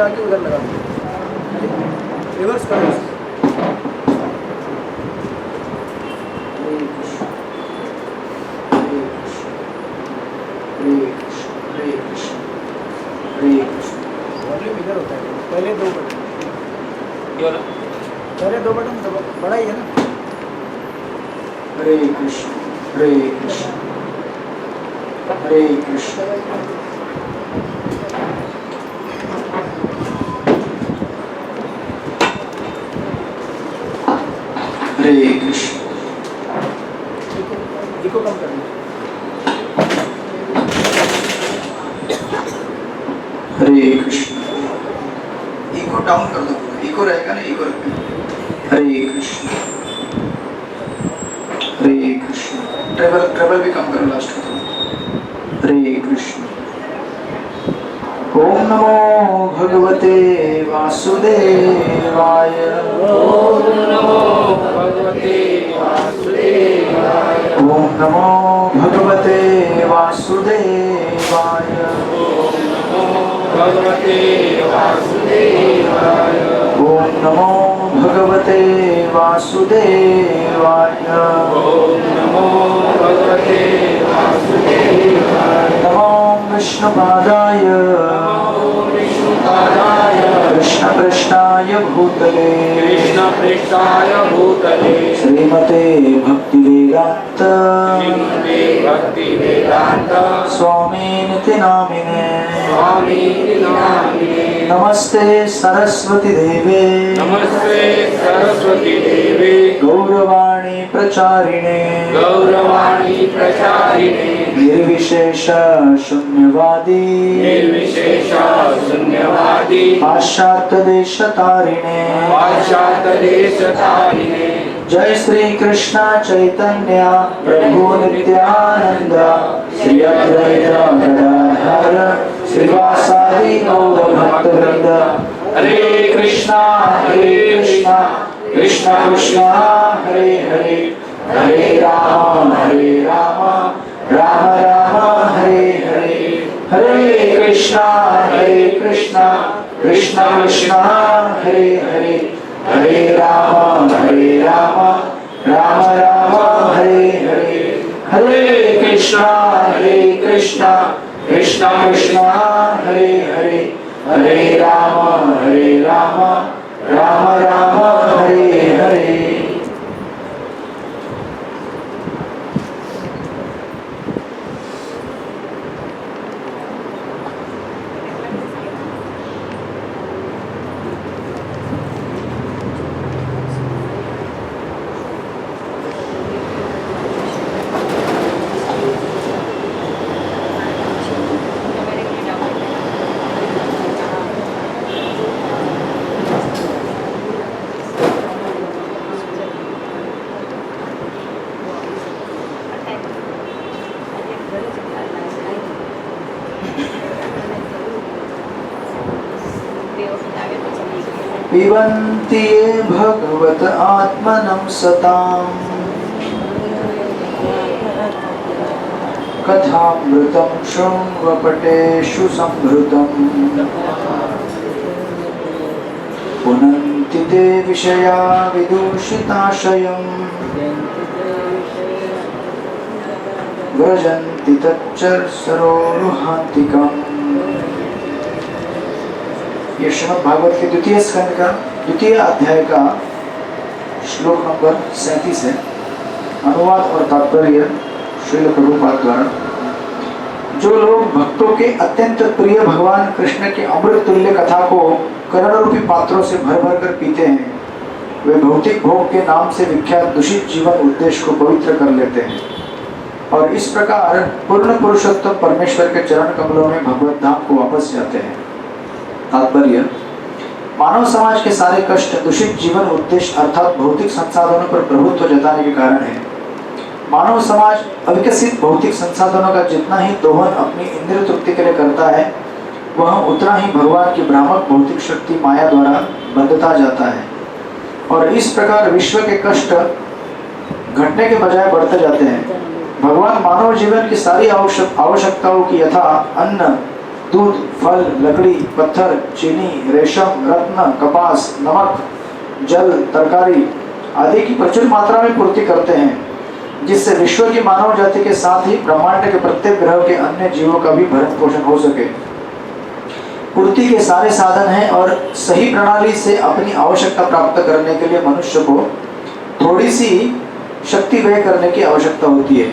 लगा के उधर लगा, रिवर्स करो। वॉल्यूम इधर होता है, पहले दो बटन, पहले दो बटन बड़ा ही है ना। हरे कृष्ण हरे कृष्ण हरे कृष्ण हरे कृष्ण। इको कम कर लो। हरे कृष्ण। इको डाउन कर दो, इको रहेगा ना, इको रखना। हरे कृष्ण हरे कृष्ण। ट्रेवल भी कम करो लास्ट में। हरे कृष्ण। ओम नमो भगवते वासुदेवाय। ओम नमो भगवते वासुदेवाय। ओम नमो भगवते वासुदेवाय। ओम नमो भगवते वासुदेवाय। ओम नमो भगवते वासुदेवाय। ओम नमो भगवते वासुदेवाय। नमो विष्णुपादाय कृष्ण कृष्णाय भूतले कृष्णपृष्ठाय भूतले श्रीमते भक्तिवेदांत श्रीमते भक्तिवेदांत स्वामिनिति नामिने स्वामीति नामिने। नमस्ते सरस्वती देवे नमस्ते सरस्वती देवे गौरवाणी प्रचारिणे गौरवाणी प्रचारिणे निर्विशेष शून्यवादी निर्विशेष शून्यवादी पाश्चात्य देश तारिणे पाश्चात्य देश तारिणे। जय श्री कृष्ण चैतन्य प्रभु नित्यानंद श्री अद्वैत गदाधर श्रीवासादि गौर भक्तवृंद। हरे कृष्णा कृष्ण कृष्णा हरे हरे हरे राम राम राम हरे हरे। हरे कृष्णा कृष्ण कृष्णा हरे हरे हरे राम राम राम हरे हरे। हरे कृष्णा कृष्ण कृष्णा हरे हरे हरे राम राम राम हरे हरे। पिबन्ति ये भगवत आत्मनं सताम् कथामृतं शृण्वपटेषु संभृतम् पुनन्ति ते विषया विदूषिताशयम् व्रजन्ति तच्चर्सरोरुहान्तिकम्। ये श्रीमद् भागवत के द्वितीय स्कंद का द्वितीय अध्याय का श्लोक नंबर 37 है। अनुवाद और तात्पर्य श्रील प्रभुपाद द्वारा। जो लोग भक्तों के अत्यंत प्रिय भगवान कृष्ण की अमृत तुल्य कथा को करोड़ रूपी पात्रों से भर भर कर पीते हैं, वे भौतिक भोग के नाम से विख्यात दूषित जीवन उद्देश्य को पवित्र कर लेते हैं और इस प्रकार पूर्ण पुरुषोत्तम परमेश्वर के चरण कमलों में भगवत धाम को वापस जाते हैं। तात्पर्य: मानव समाज के सारे कष्ट दूषित जीवन उद्देश्य अर्थात भौतिक संसाधनों पर प्रभुत्व जताने के कारण है। मानव समाज अविकसित भौतिक संसाधनों का जितना ही दोहन अपनी इंद्रिय तृप्ति के लिए करता है, वह उतना ही भगवान की भ्रामक भौतिक शक्ति माया द्वारा बंधता जाता है और इस प्रकार विश्व के कष्ट घटने के बजाय बढ़ते जाते हैं। भगवान मानव जीवन की सारी आवश्यकताओं की यथा अन्न, दूध, फल, लकड़ी, पत्थर, चीनी, रेशम, रत्न, कपास, नमक, जल, तरकारी आदि की प्रचुर मात्रा में पूर्ति करते हैं, जिससे विश्व की मानव जाति के साथ ही ब्रह्मांड के प्रत्येक ग्रह के अन्य जीवों का भी भरण पोषण हो सके। पूर्ति के सारे साधन हैं और सही प्रणाली से अपनी आवश्यकता प्राप्त करने के लिए मनुष्य को थोड़ी सी शक्ति व्यय करने की आवश्यकता होती है।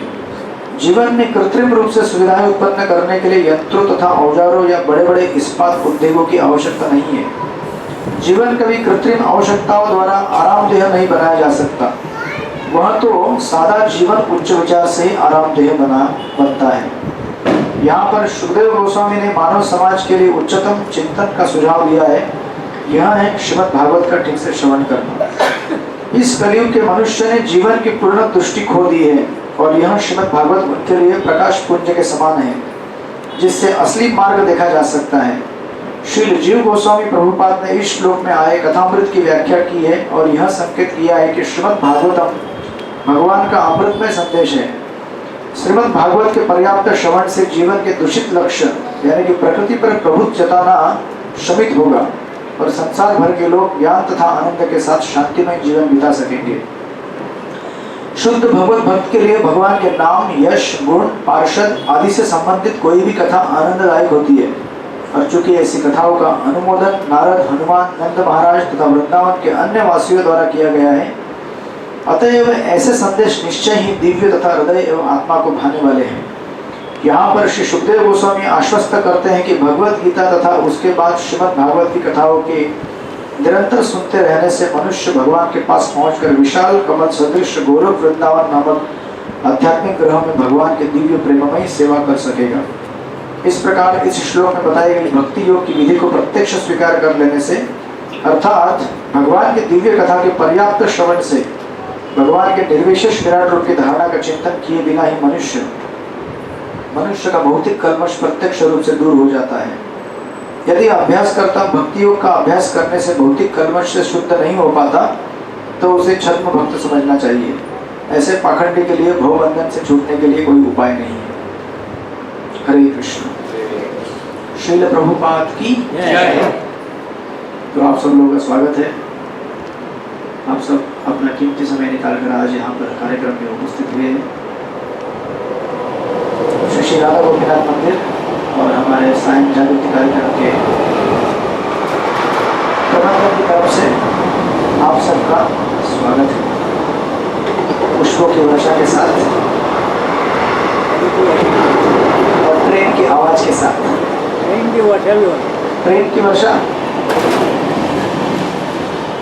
जीवन में कृत्रिम रूप से सुविधाएं उत्पन्न करने के लिए यंत्रों तथा औजारों या बड़े बड़े इस्पात उद्योगों की आवश्यकता नहीं है। जीवन कभी कृत्रिम आवश्यकताओं द्वारा आरामदेह नहीं बनाया जा सकता। वह तो सादा जीवन उच्च विचार से ही आरामदेह बनता है। यहाँ पर सुखदेव गोस्वामी ने मानव समाज के लिए उच्चतम चिंतन का सुझाव दिया है। यह है श्रीमद् भागवत का ठीक से श्रवण करना। इस कलयुग के मनुष्य ने जीवन की पूर्ण दृष्टि खो दी है और यह श्रीमद् भागवत उनके लिए प्रकाश पुंज के समान है, जिससे असली मार्ग देखा जा सकता है। श्री जीव गोस्वामी प्रभुपाद ने इस श्लोक में आए कथामृत की व्याख्या की है और यह संकेत किया है कि श्रीमद् भागवतम भगवान का अमृतमय संदेश है। श्रीमद् भागवत के पर्याप्त श्रवण से जीवन के दूषित लक्ष्य यानी कि प्रकृति पर प्रभुत्व जताना शमित होगा और संसार भर के लोग ज्ञान तथा आनंद के साथ शांतिमय जीवन बिता सकेंगे। शुद्ध भगवत भक्त के लिए भगवान के नाम, यश, गुण, पार्षद आदि से संबंधित कोई भी कथा आनंददायक होती है और चूंकि ऐसी कथाओं का अनुमोदन नारद, हनुमान, नंद महाराज तथा वृंदावन के अन्य वासियों द्वारा किया गया है, अतएव ऐसे संदेश निश्चय ही दिव्य तथा हृदय एवं आत्मा को भाने वाले हैं। यहाँ पर श्री सुखदेव गोस्वामी आश्वस्त करते हैं कि भगवत गीता तथा उसके बाद श्रीमद् भागवत की कथाओं के निरंतर सुनते रहने से मनुष्य भगवान के पास पहुंचकर विशाल कमल सदृश गोलोक वृंदावन नामक आध्यात्मिक ग्रह में भगवान के दिव्य प्रेममयी सेवा कर सकेगा। इस प्रकार इस श्लोक में बताई गई भक्ति योग की विधि को प्रत्यक्ष स्वीकार कर लेने से अर्थात भगवान की दिव्य कथा के पर्याप्त श्रवण से भगवान के निर्विशेष विराट रूप की धारणा का चिंतन किए बिना ही मनुष्य का भौतिक कल्मश प्रत्यक्ष रूप से दूर हो जाता है। यदि अभ्यास करता भक्ति योग का अभ्यास करने से भौतिक कल्मश से शुद्ध नहीं हो पाता तो उसे छद्म भक्त समझना चाहिए। ऐसे पाखंडी के लिए भवबंधन से छूटने के लिए कोई उपाय नहीं है। हरे कृष्ण। श्रील प्रभुपाद की जय। तो आप सब लोगों का स्वागत है। आप सब अपना कीमती समय निकालकर आज यहाँ पर कार्यक्रम में उपस्थित हुए हैं। श्री राधा गोपीनाथ मंदिर और हमारे सायं जागृति कार्यक्रम के प्रबंधन की तरफ से आप सबका स्वागत है। पुष्पों की वर्षा के साथ और ट्रेन की आवाज के साथ। ट्रेन की वर्षा भी होती है। ट्रेन की वर्षा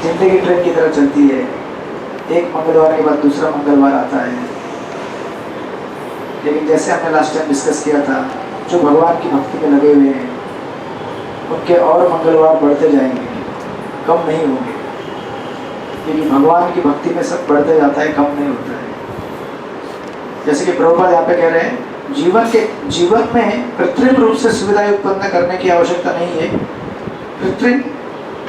जिंदगी ट्रेन की तरह चलती है। एक मंगलवार के बाद दूसरा मंगलवार आता है, लेकिन जैसे हमने लास्ट टाइम डिस्कस किया था, जो भगवान की भक्ति में लगे हुए हैं उनके और मंगलवार बढ़ते जाएंगे, कम नहीं होंगे, क्योंकि भगवान की भक्ति में सब बढ़ते जाता है, कम नहीं होता है। जैसे कि प्रभुपाद यहाँ पे कह रहे हैं, जीवन में कृत्रिम रूप से सुविधाएं उत्पन्न करने की आवश्यकता नहीं है। कृत्रिम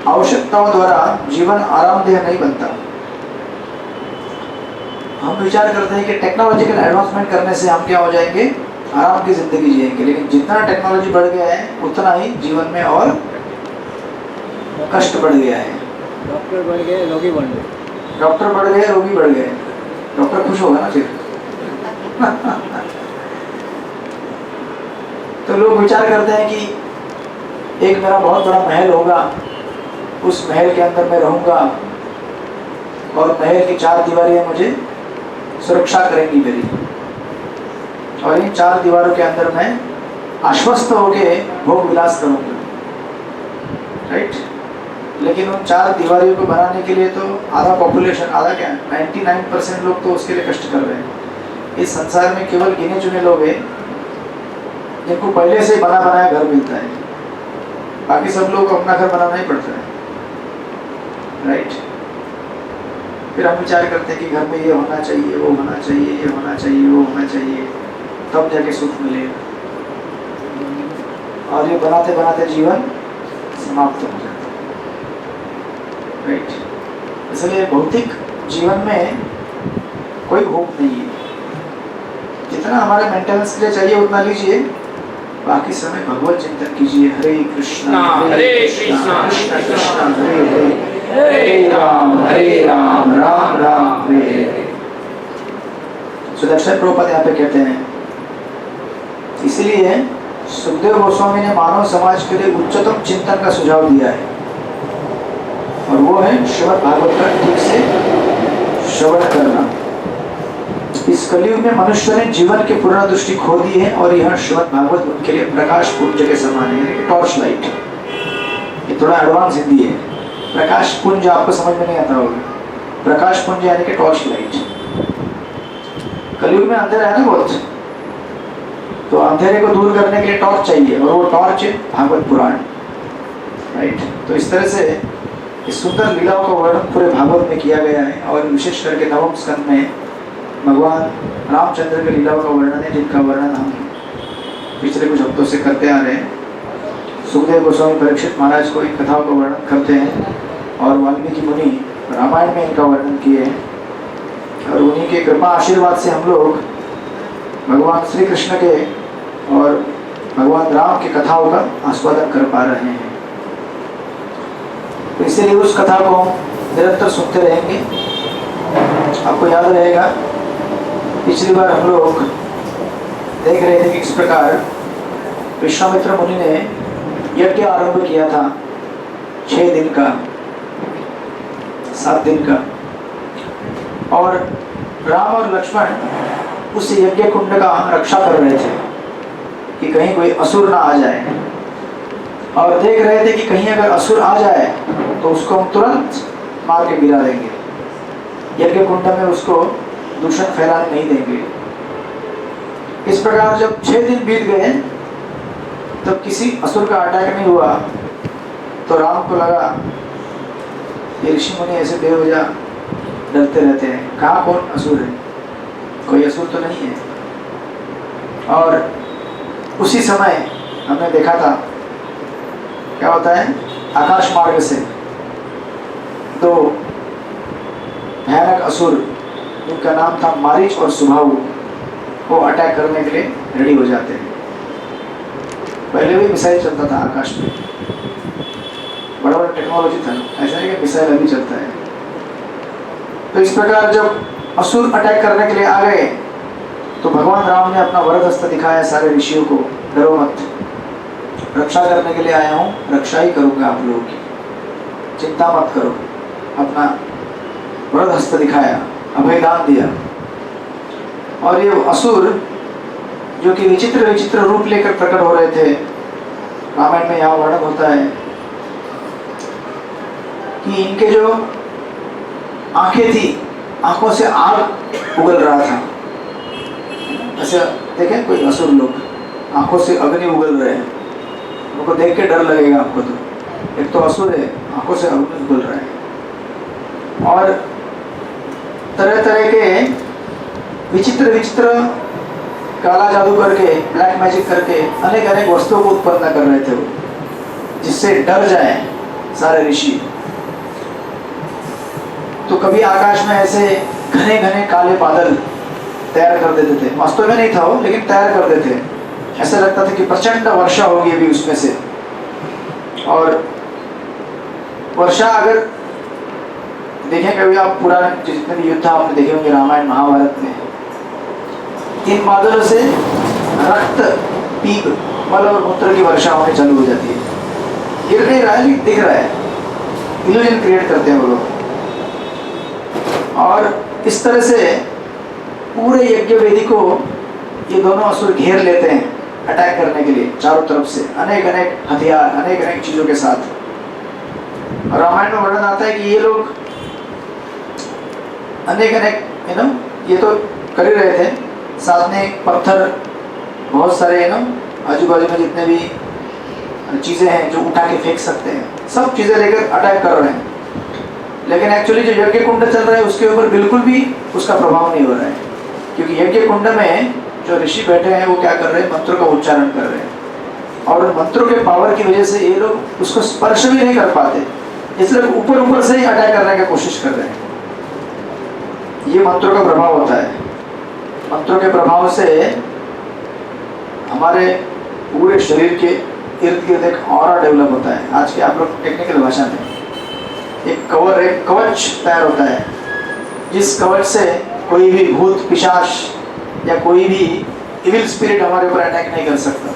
आवश्यकताओं द्वारा जीवन आरामदेह नहीं बनता। हम विचार करते हैं कि टेक्नोलॉजिकल एडवांसमेंट करने से हम क्या हो जाएंगे, आराम की जिंदगी जिएंगे, लेकिन जितना टेक्नोलॉजी बढ़ गया है उतना ही जीवन में और कष्ट बढ़ गया है। डॉक्टर बढ़ गए, रोगी बढ़ गए। डॉक्टर बढ़ गए, रोगी बढ़ गए। डॉक्टर खुश होगा ना फिर। तो लोग विचार करते हैं कि एक मेरा बहुत बड़ा महल होगा, उस महल के अंदर मैं रहूंगा और महल की 4 दीवारें मुझे सुरक्षा करेंगी मेरी, और इन 4 दीवारों के अंदर मैं आश्वस्त होके भोग विलास करूंगा, राइट। लेकिन उन 4 दीवारों को बनाने के लिए तो आधा पॉपुलेशन, आधा क्या 99% लोग तो उसके लिए कष्ट कर रहे हैं। इस संसार में केवल गिने चुने लोग हैं जिनको पहले से बना बनाया घर मिलता है, बाकी सब लोग को अपना घर बनाना ही पड़ता है, राइट। फिर हम विचार करते हैं कि घर में ये होना चाहिए, वो होना चाहिए, ये होना चाहिए, वो होना चाहिए, तब जाके सुख मिलेगा, और ये बनाते बनाते जीवन समाप्त हो जाता है, राइट। इसलिए भौतिक जीवन में कोई होप नहीं है। जितना हमारे मेंटेनेंस के लिए चाहिए उतना लीजिए, बाकी समय भगवत चिंतन कीजिए। हरे कृष्णा हरे कृष्णा कृष्ण कृष्ण हरे हरे हरे राम राम राम हरे हरे। सुदर्शन प्रभुपाद यहाँ पे कहते हैं, इसलिए सुखदेव गोस्वामी ने मानव समाज के लिए उच्चतम चिंतन का सुझाव दिया है, और वो है श्रीमद् भागवत का ठीक से श्रवण करना। इस कलयुग में मनुष्य ने जीवन की पूर्ण दृष्टि खो दी है, और यह श्रीमद् भागवत उनके लिए प्रकाश पुंज के समान है, टॉर्च लाइट। ये थोड़ा एडवांस हिंदी है। प्रकाश पुंज आपको समझ में नहीं आता होगा। प्रकाश पुंज यानी कि टॉर्च लाइट। कलयुग में अंधेरा है ना बहुत, तो अंधेरे को दूर करने के लिए टॉर्च चाहिए, और वो टॉर्च है भागवत पुराण, राइट। तो इस तरह से इस सुंदर लीलाओं का वर्णन पूरे भागवत में किया गया है, और विशेष करके नवम स्कंद में भगवान रामचंद्र के लीलाओं का वर्णन है, जिनका वर्णन हम पिछले कुछ हफ्तों से करते आ रहे हैं। सुखदेव गोस्वामी परीक्षित महाराज को इन कथाओं का वर्णन करते हैं, और वाल्मीकि मुनि रामायण में इनका वर्णन किए हैं, और उन्हीं के कृपा आशीर्वाद से हम लोग भगवान श्री कृष्ण के और भगवान राम की कथाओं का आस्वादन कर पा रहे हैं। तो इसलिए उस कथा को निरंतर सुनते रहेंगे। आपको याद रहेगा पिछली बार हम लोग देख रहे थे कि किस प्रकार विश्वामित्र मुनि ने यज्ञ आरंभ किया था 6 दिन का, 7 दिन का, और राम और लक्ष्मण उस यज्ञ कुंड का रक्षा कर रहे थे कि कहीं कोई असुर ना आ जाए, और देख रहे थे कि कहीं अगर असुर आ जाए तो उसको हम तुरंत मार के गिरा देंगे, यज्ञ कुंड में उसको दूषण फैलाने नहीं देंगे। इस प्रकार जब 6 दिन बीत गए तब किसी असुर का अटैक नहीं हुआ, तो राम को लगा ये ऋषि मुनि ऐसे बेवजह डरते रहते हैं, कहाँ कौन असुर है, कोई असुर तो नहीं है। और उसी समय हमने देखा था क्या होता है, आकाश मार्ग से 2 भयानक असुर, उनका नाम था मारीच और सुबाहु, वो अटैक करने के लिए रेडी हो जाते हैं। पहले भी मिसाइल चलता था आकाश में, बड़ा बड़ा टेक्नोलॉजी था, ऐसा नहीं कि मिसाइल अभी चलता है। तो इस प्रकार जब असुर अटैक करने के लिए आ गए तो भगवान राम ने अपना वरद हस्त दिखाया सारे ऋषियों को, डरो मत, रक्षा करने के लिए आया हूँ, रक्षा ही करूँगा आप लोगों की, चिंता मत करो। अपना वरद हस्त दिखाया, अभयदान दिया। और ये असुर जो कि विचित्र विचित्र रूप लेकर प्रकट हो रहे थे, रामायण में यहाँ वर्णन होता है कि इनके जो आंखें थी, आंखों से आग उगल रहा था। ऐसा देखें कोई असुर लोग आंखों से अग्नि उगल रहे हैं, उनको देख के डर लगेगा आपको। तो एक तो असुर है, आंखों से अग्नि उगल रहा है, और तरह तरह के विचित्र विचित्र काला जादू करके, ब्लैक मैजिक करके अनेक अनेक वस्तुओं को उत्पन्न कर रहे थे वो, जिससे डर जाए सारे ऋषि। तो कभी आकाश में ऐसे घने घने काले बादल तैयार कर देते थे, वास्तव में नहीं था वो, लेकिन तैयार कर देते थे। ऐसा लगता था कि प्रचंड वर्षा होगी अभी उसमें से। और वर्षा अगर देखें कभी आप, पुराने जितने भी युद्ध आपने देखे होंगे रामायण महाभारत में, इन बादलों से रक्त, पीप, मल और मूत्र की वर्षा होने चालू हो जाती है। गिर नहीं रहा है लेकिन दिख रहा है, इल्यूजन क्रिएट करते हैं वो लोग। और इस तरह से पूरे यज्ञ वेदी को ये दोनों असुर घेर लेते हैं अटैक करने के लिए, चारों तरफ से अनेक अनेक हथियार, अनेक अनेक चीजों के साथ। रामायण में वर्णन आता है कि ये लोग अनेक अनेक ये तो कर ही रहे थे, साथ में पत्थर बहुत सारे आजू बाजू में जितने भी चीजें हैं जो उठा के फेंक सकते हैं, सब चीजें लेकर अटैक कर रहे हैं। लेकिन एक्चुअली जो यज्ञ कुंड चल रहा है उसके ऊपर बिल्कुल भी उसका प्रभाव नहीं हो रहा है, क्योंकि यज्ञ कुंड में जो ऋषि बैठे हैं वो क्या कर रहे हैं, मंत्रों का उच्चारण कर रहे हैं, और मंत्रों के पावर की वजह से ये लोग उसको स्पर्श भी नहीं कर पाते, इसलिए ऊपर ऊपर से ही अटैक करने की कोशिश कर रहे हैं। ये मंत्रों का प्रभाव होता है। मंत्रों के प्रभाव से हमारे पूरे शरीर के इर्द गिर्द एक ऑरा डेवलप होता है। आज के आप लोग टेक्निकल भाषा में एक कवच तैयार होता है, जिस कवच से कोई भी भूत पिशाच या कोई भी इविल स्पिरिट हमारे ऊपर अटैक नहीं कर सकता,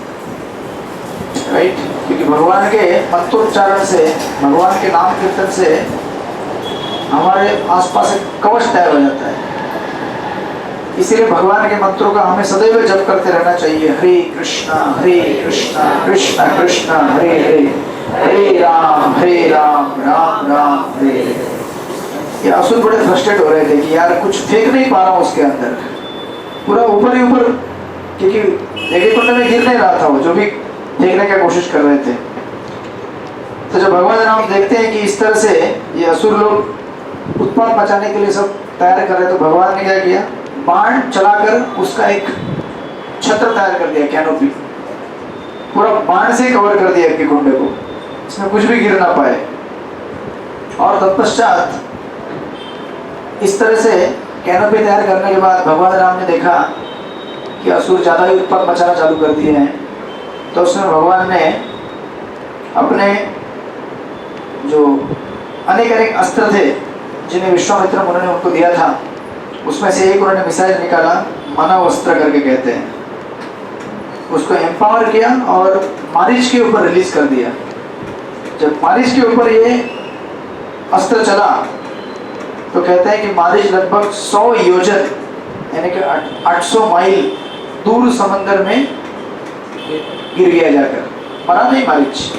राइट? क्योंकि भगवान के मंत्रोच्चारण से, भगवान के नाम कीर्तन से हमारे आसपास एक कवच तैयार हो जाता है। इसीलिए भगवान के मंत्रों का हमें सदैव जप करते रहना चाहिए। हरे कृष्णा कृष्णा कृष्णा हरे हरे, हरे राम राम राम हरे हरे। ये असुर बड़े फ्रस्ट्रेट हो रहे थे कि यार कुछ फेंक नहीं पा रहा हूँ उसके अंदर, पूरा ऊपर ही ऊपर, क्योंकि एक कुंड में गिर नहीं रहा था वो, जो भी फेंकने की कोशिश कर रहे थे। तो जब भगवान राम देखते हैं कि इस तरह से ये असुर लोग उत्पात मचाने के लिए सब तैयार कर रहे, तो भगवान ने क्या किया, बाण चलाकर उसका एक छत्र तैयार कर दिया, कैनोपी पूरा बाण से कवर कर दिया कि कुंड को, इसमें कुछ भी गिर ना पाए। और तत्पश्चात इस तरह से कैनोपी तैयार करने के बाद भगवान राम ने देखा कि असुर ज़्यादा ही उत्पात मचाना चालू कर दिए हैं, तो उसमें भगवान ने अपने जो अनेक अस्त्र थे जिन्हें विश्वामित्र मुनि ने उनको दिया था, उसमें से एक उन्होंने मिसाइल निकाला, मनवस्त्र करके कहते हैं, उसको एम्पावर किया और मारीच के ऊपर रिलीज कर दिया। जब मारीच के ऊपर ये अस्त्र चला तो कहते हैं कि मारीच लगभग 100 योजन यानी कि 800 माइल दूर समंदर में गिर गया जाकर, मरा नहीं मारीच,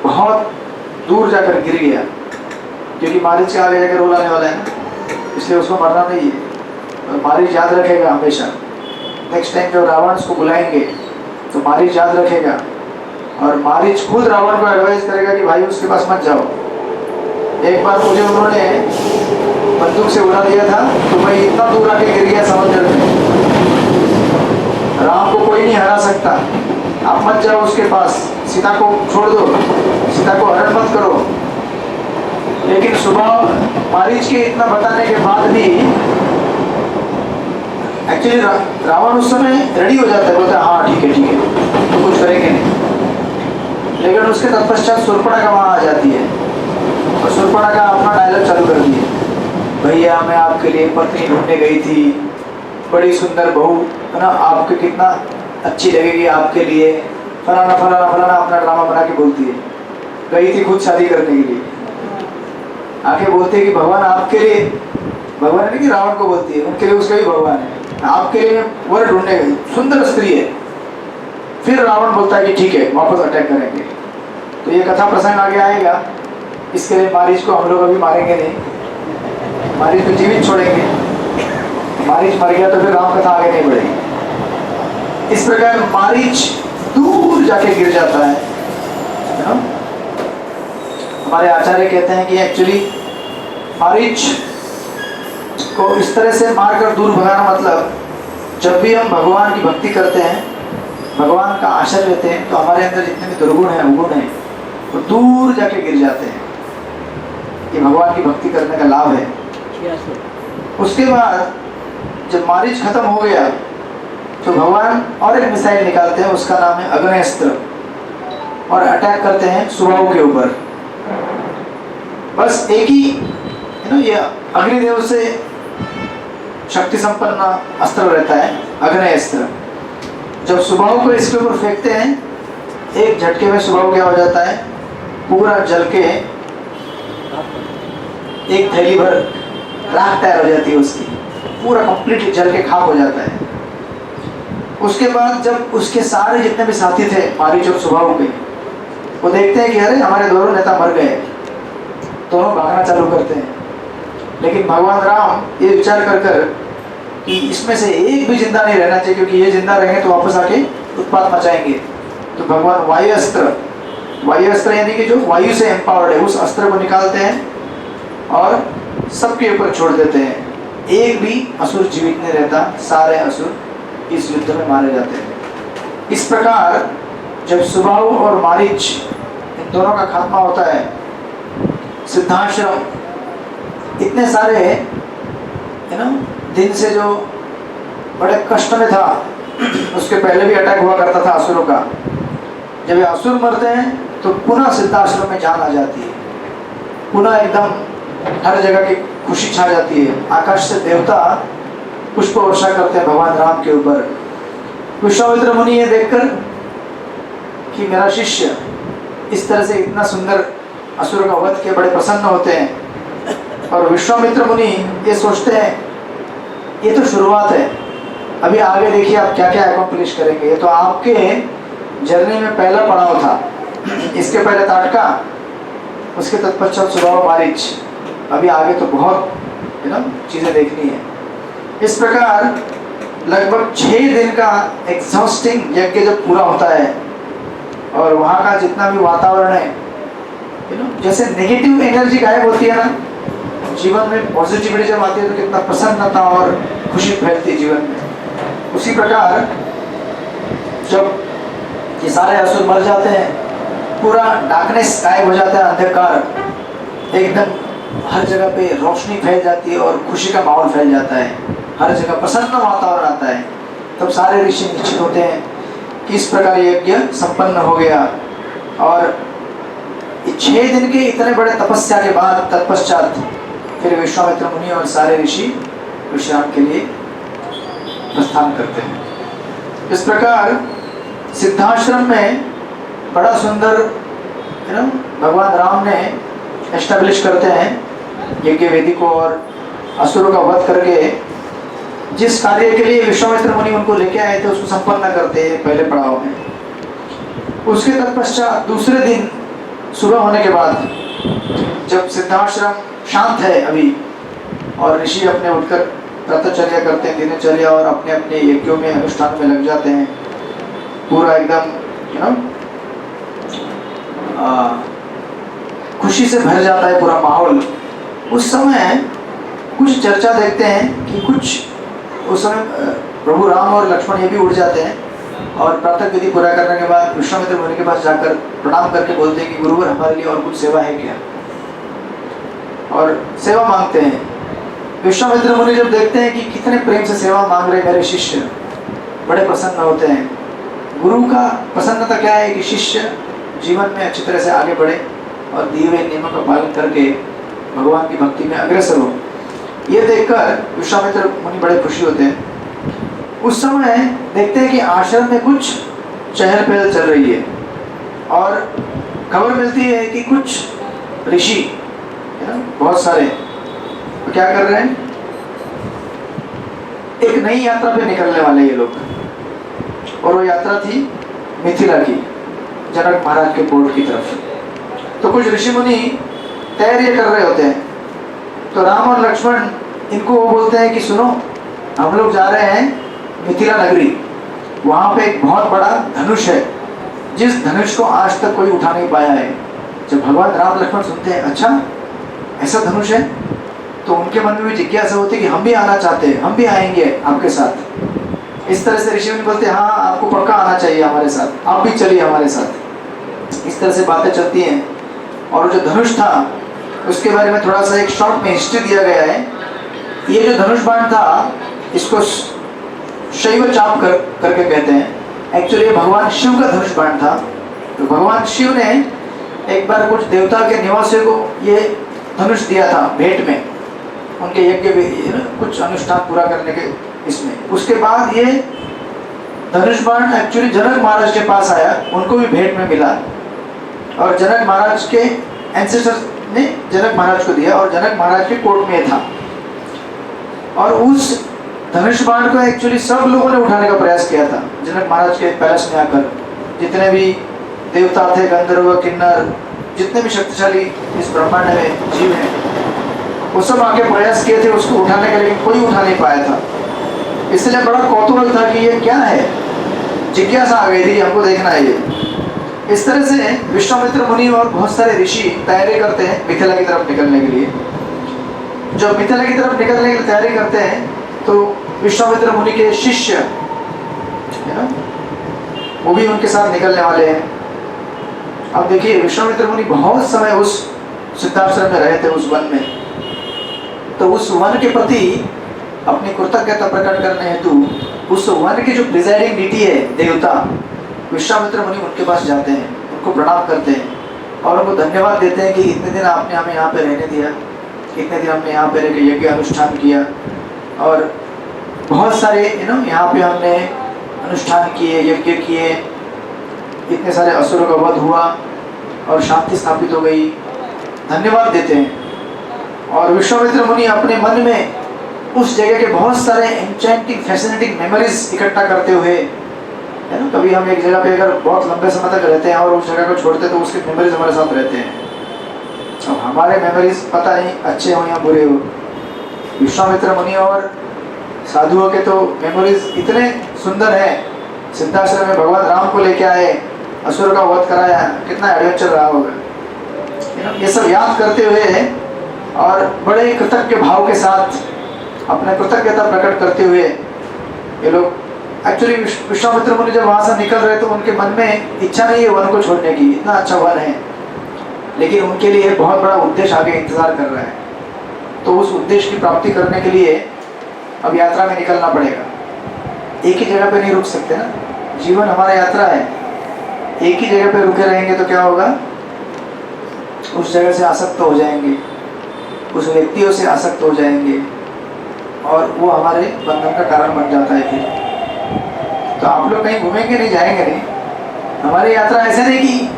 बहुत दूर जाकर गिर गया, क्योंकि मारीच के आगे जाकर रोल आने वाला है ना, इसलिए उसको मरना नहीं है। और मारीच याद रखेगा हमेशा, नेक्स्ट टाइम जब रावण उसको बुलाएंगे तो मारीच याद रखेगा, और मारीच खुद रावण को एडवाइस करेगा कि भाई उसके पास मत जाओ। एक बार मुझे उन्होंने बंदूक से उड़ा दिया था तो मैं इतना दूर आके गिर गया समंदर में, राम को कोई नहीं हरा सकता, आप मत जाओ उसके पास, सीता को छोड़ दो, सीता को हरण मत करो। लेकिन सुबह मारीच के इतना बताने के बाद भी एक्चुअली रावण उस समय रेडी हो जाता है, बोलता है हाँ ठीक है तो कुछ करेंगे नहीं। लेकिन उसके तत्पश्चात शूर्पणखा वहाँ आ जाती है और शूर्पणखा अपना डायलॉग चालू कर दिए, भैया मैं आपके लिए पत्नी ढूंढने गई थी, बड़ी सुंदर बहू है ना, आपको कितना अच्छी लगेगी आपके लिए, फलाना फलाना फलाना अपना ड्रामा बना के बोलती है। गई थी खुद शादी करने के लिए, आके बोलते हैं कि भगवान आपके लिए, भगवान नहीं कि रावण को बोलती है, उनके लिए उसका भी भगवान है, आपके लिए वर ढूंढने गई, सुंदर स्त्री है। फिर रावण बोलता है कि ठीक है वापस अटैक करेंगे। तो ये कथा प्रसंग आगे आएगा, इसके लिए मारीच को हम लोग अभी मारेंगे नहीं, मारीच को जीवित छोड़ेंगे, मारीच मर गया तो फिर राम कथा आगे नहीं बढ़ेगी। इस प्रकार मारीच दूर जाके गिर जाता है ना? हमारे आचार्य कहते हैं कि एक्चुअली मारीच को इस तरह से मारकर दूर भगाना मतलब, जब भी हम भगवान की भक्ति करते हैं, भगवान का आश्रय लेते हैं, तो हमारे अंदर जितने भी दुर्गुण हैं अवगुण हैं वो दूर जाके गिर जाते हैं। ये भगवान की भक्ति करने का लाभ है। उसके बाद जब मारीच खत्म हो गया तो भगवान और एक मिसाइल निकालते हैं, उसका नाम है अग्नेस्त्र, और अटैक करते हैं सुबाहु के ऊपर। बस एक ही है ना, ये अग्निदेव से शक्ति संपन्न अस्त्र रहता है अग्नेस्त्र। जब सुबाहु को इसके ऊपर फेंकते हैं, एक झटके में सुबाहु क्या हो जाता है, पूरा जल के एक थैली भर राख तैयार हो जाती है उसकी, पूरा कंप्लीटली जल के खाक हो जाता है। उसके बाद जब उसके सारे जितने भी साथी थे मारीच और सुबाहु के, वो देखते हैं कि अरे हमारे दोनों नेता मर गए, दोनों भागना चालू करते हैं। लेकिन भगवान राम ये विचार कर कि इसमें से एक भी जिंदा नहीं रहना चाहिए, क्योंकि ये जिंदा रहेंगे तो वापस आके उत्पात मचाएंगे। तो भगवान वायु अस्त्र यानी कि जो वायु से एम्पावर्ड है, उस अस्त्र को निकालते हैं और सबके ऊपर छोड़ देते हैं। एक भी असुर जीवित नहीं रहता, सारे असुर इस युद्ध में मारे जाते हैं। इस प्रकार जब सुबाहु और मारीच इन दोनों का खात्मा होता है, सिद्धाश्रम इतने सारे है ना दिन से जो बड़े कष्ट में था, उसके पहले भी अटैक हुआ करता था असुरों का। जब ये असुर मरते हैं तो पुनः सिद्धाश्रम में जान आ जाती है, पुनः एकदम हर जगह की खुशी छा जाती है। आकाश से देवता पुष्प वर्षा करते हैं भगवान राम के ऊपर। विश्वामित्र मुनि ये देखकर कि मेरा शिष्य इस तरह से इतना सुंदर असुर का वध किए बड़े प्रसन्न होते हैं। और विश्वामित्र मुनि ये सोचते हैं ये तो शुरुआत है, अभी आगे देखिए आप क्या क्या अकम्प्लिश करेंगे। ये तो आपके जर्नी में पहला पड़ाव था। इसके पहले ताटका, उसके तत्पश्चात सुबाव मारीच, अभी आगे तो बहुत चीज़ें देखनी है। इस प्रकार लगभग 6 दिन का एग्जॉस्टिंग यज्ञ जब पूरा होता है और वहाँ का जितना भी वातावरण है, जैसे नेगेटिव एनर्जी गायब होती है ना, जीवन में पॉजिटिविटी जब आती है तो कितना प्रसन्नता और खुशी फैलती है जीवन में। उसी प्रकार जब ये सारे असुर मर जाते हैं, पूरा डार्कनेस गायब हो जाता है, अंधकार एकदम हर जगह पे रोशनी फैल जाती है और खुशी का माहौल फैल जाता है, हर जगह प्रसन्न वातावरण आता है। तब सारे ऋषि निश्चित होते हैं कि इस प्रकार यज्ञ संपन्न हो गया। और 6 दिन के इतने बड़े तपस्या के बाद तत्पश्चात फिर विश्वामित्र मुनि और सारे ऋषि विश्राम के लिए प्रस्थान करते हैं। इस प्रकार सिद्धाश्रम में बड़ा सुंदर भगवान राम ने एस्टेब्लिश करते हैं यज्ञ वेदी को, और असुरों का वध करके जिस कार्य के लिए विश्वामित्र मुनि उनको लेके आए थे उसको संपन्न करते हैं पहले पड़ाव में। उसके तत्पश्चात दूसरे दिन सुबह होने के बाद जब सिद्धाश्रम शांत है अभी और ऋषि अपने उठकर प्रातःचर्या करते हैं, दिनचर्या, और अपने अपने यज्ञों में अनुष्ठान में लग जाते हैं, पूरा एकदम खुशी से भर जाता है पूरा माहौल। उस समय कुछ चर्चा देखते हैं कि कुछ उस समय प्रभु राम और लक्ष्मण ये भी उठ जाते हैं और प्रातः विधि पूरा करने के बाद विश्वामित्र मुनि के पास जाकर प्रणाम करके बोलते हैं कि गुरुवर हमारे लिए और कुछ सेवा है क्या, और सेवा मांगते हैं। विश्वामित्र मुनि जब देखते हैं कि कितने प्रेम से सेवा मांग रहे मेरे शिष्य, बड़े प्रसन्न होते हैं। गुरु का प्रसन्नता क्या है कि शिष्य जीवन में अच्छी तरह से आगे बढ़े और दिए हुए नियमों का पालन करके भगवान की भक्ति में अग्रसर हो। ये देखकर विश्वामित्र मुनि बड़े खुशी होते हैं। उस समय देखते हैं कि आश्रम में कुछ चहल पहल चल रही है और खबर मिलती है कि कुछ ऋषि बहुत सारे तो क्या कर रहे हैं, एक नई यात्रा पे निकलने वाले ये लोग, और वो यात्रा थी मिथिला की, जनक महाराज के कोर्ट की तरफ। तो कुछ ऋषि मुनि तैयारी कर रहे होते हैं। तो राम और लक्ष्मण इनको वो बोलते हैं कि सुनो, हम लोग जा रहे हैं मिथिला नगरी, वहाँ पे एक बहुत बड़ा धनुष है, जिस धनुष को आज तक कोई उठा नहीं पाया है। जब भगवान राम लक्ष्मण सुनते हैं अच्छा ऐसा धनुष है, तो उनके मन में भी जिज्ञासा होती है कि हम भी आना चाहते हैं, हम भी आएंगे आपके साथ। इस तरह से ऋषि मुनि बोलते हैं हाँ आपको पक्का आना चाहिए हमारे साथ, आप भी चलिए हमारे साथ। इस तरह से बातें चलती हैं। और जो धनुष था उसके बारे में थोड़ा सा एक शॉर्ट में हिस्ट्री दिया गया है। ये जो धनुष बाण था इसको शैव चाप करके कहते हैं। एक्चुअली ये भगवान शिव का धनुष बाण था। तो भगवान शिव ने एक बार कुछ देवता के निवासियों को ये धनुष दिया था भेंट में, उनके यज्ञ कुछ अनुष्ठान पूरा करने के इसमें। उसके बाद ये धनुष बाण एक्चुअली जनक महाराज के पास आया, उनको भी भेंट में मिला, और जनक महाराज के एंसेस्टर्स ने जनक महाराज को दिया और जनक महाराज के कोर्ट में था। और उस धनुष बाण को एक्चुअली सब लोगों ने उठाने का प्रयास किया था। जनक महाराज के पैलेस में आकर जितने भी देवता थे, गंधर्व, किन्नर, जितने भी शक्तिशाली इस ब्रह्मांड में जीव हैं, वो सब आके प्रयास किए थे उसको उठाने का, लेकिन कोई उठा नहीं पाया था। इसलिए बड़ा कौतूहल था कि ये क्या है, जिज्ञासा आ गई थी हमको देखना है ये। इस तरह से विश्वामित्र मुनि और बहुत सारे ऋषि तैयारी करते हैं मिथिला की तरफ निकलने के लिए। जब मिथिला की तरफ निकलने की तैयारी करते हैं तो विश्वामित्र मुनि के शिष्य है ना, वो भी उनके साथ निकलने वाले हैं। अब देखिए विश्वामित्र मुनि बहुत समय उस सिद्धाश्रम में रहे थे, उस वन में। तो उस वन के प्रति अपनी कृतज्ञता प्रकट करने हेतु उस वन की जो प्रिजाइडिंग डिटी है देवता विश्वामित्र मुनि उनके पास जाते हैं, उनको प्रणाम करते हैं और उनको धन्यवाद देते हैं कि इतने दिन आपने हमें यहाँ पे रहने दिया, इतने दिन हमने यहाँ पे रह के यज्ञ अनुष्ठान किया और बहुत सारे यहाँ पे हमने अनुष्ठान किए, यज्ञ किए, इतने सारे असुरों का वध हुआ और शांति स्थापित हो गई, धन्यवाद देते हैं। और विश्वामित्र मुनि अपने मन में उस जगह के बहुत सारे एन्चेंटिंग फैसिनेटिंग मेमोरीज इकट्ठा करते हुए, है ना, कभी हम एक जगह पे अगर बहुत लंबे समय तक रहते हैं और उस जगह को छोड़ते हैं तो उसके मेमोरीज हमारे साथ रहते हैं। अब हमारे मेमोरीज पता नहीं अच्छे हो या बुरे हो, विश्वामित्र मुनि और साधुओं के तो मेमोरीज इतने सुंदर है। सिद्धाश्रम में भगवान राम को लेके आए, असुर का वध कराया, कितना एडवेंचर रहा होगा, ये सब याद करते हुए और बड़े कृतज्ञ भाव के साथ अपने कृतज्ञता प्रकट करते हुए ये लोग एक्चुअली विश्वामित्र मुनि जब वहां से निकल रहे तो उनके मन में इच्छा नहीं है वन को छोड़ने की, इतना अच्छा वन है, लेकिन उनके लिए बहुत बड़ा उद्देश्य आगे इंतजार कर रहा है। तो उस उद्देश्य की प्राप्ति करने के लिए अब यात्रा में निकलना पड़ेगा। एक ही जगह पे नहीं रुक सकते ना, जीवन हमारा यात्रा है। एक ही जगह पे रुके रहेंगे तो क्या होगा, उस जगह से आसक्त हो जाएंगे, उस व्यक्तियों से आसक्त हो जाएंगे और वो हमारे बंधन का कारण बन जाता है। फिर तो आप लोग कहीं घूमेंगे नहीं, जाएंगे नहीं, हमारी यात्रा ऐसे नहीं कि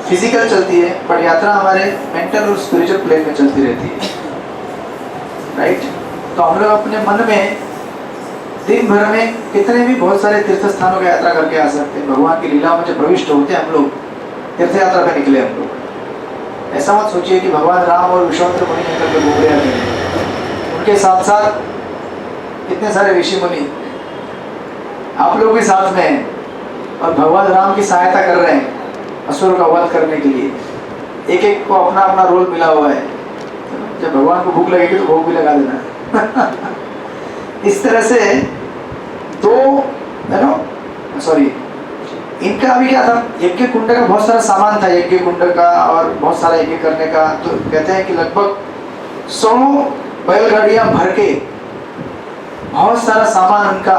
फिजिकल चलती है, पर यात्रा हमारे मेंटल और स्पिरिचुअल प्लेन में चलती रहती है, राइट। तो हम लोग अपने मन में दिन भर में कितने भी बहुत सारे तीर्थ स्थानों की यात्रा करके आ सकते हैं। भगवान की लीलाओं में जब प्रविष्ट होते हैं हम लोग, तीर्थ यात्रा पे निकले हम लोग, ऐसा मत सोचिए कि भगवान राम और विश्वामित्र मुनि निकल के घूम रहे हैं, उनके साथ साथ कितने सारे ऋषि मुनि आप लोग भी साथ में हैं और भगवान राम की सहायता कर रहे हैं असुर का वध करने के लिए। एक एक को अपना अपना रोल मिला हुआ है। जब भगवान को भूख लगेगी तो भूख भी लगा देना इस तरह से दो सॉरी इनका अभी क्या था, यज्ञ कुंड का बहुत सारा सामान था, यज्ञ कुंड का और बहुत सारा यज्ञ करने का। तो कहते हैं कि लगभग 100 बैलगाड़ियां भर के बहुत सारा सामान उनका,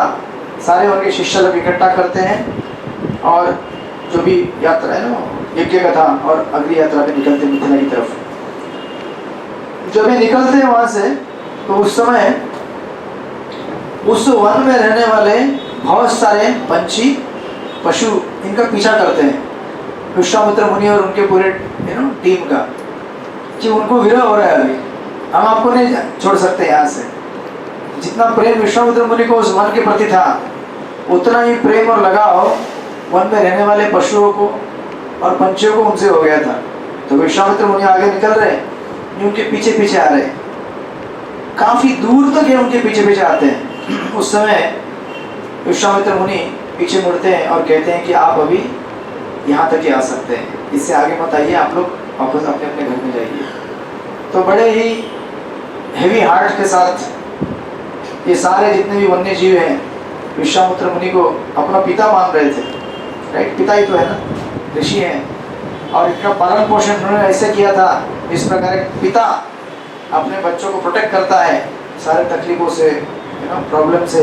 सारे उनके शिष्य लोग इकट्ठा करते हैं और जो भी यात्रा है ना यज्ञ का था और अगली यात्रा पे निकलते मिथिला की तरफ। जब ये निकलते हैं वहां से तो उस समय उस वन में रहने वाले बहुत सारे पंछी पशु इनका पीछा करते हैं विश्वामित्र मुनि और उनके पूरे टीम का, कि उनको विरह हो रहा है, अभी हम आपको नहीं छोड़ सकते यहाँ से। जितना प्रेम विश्वामित्र मुनि को उस वन के प्रति था उतना ही प्रेम और लगाव वन में रहने वाले पशुओं को और पंछियों को उनसे हो गया था। तो विश्वामित्र मुनि आगे निकल रहे, ये उनके पीछे पीछे आ रहे, काफी दूर तक ये उनके पीछे पीछे आते हैं। उस समय विश्वामित्र मुनि पीछे मुड़ते हैं और कहते हैं कि आप अभी यहाँ तक ही आ सकते हैं, इससे आगे मत आइए, आप लोग वापस अपने अपने घर में जाइए। तो बड़े ही हेवी हार्ट के साथ ये सारे जितने भी वन्य जीव हैं विश्वामित्र मुनि को अपना पिता मान रहे थे, राइट, पिता ही तो है ना, ऋषि हैं और इनका पालन पोषण उन्होंने ऐसे किया था जिस प्रकार एक पिता अपने बच्चों को प्रोटेक्ट करता है सारे तकलीफों से, प्रॉब्लम से।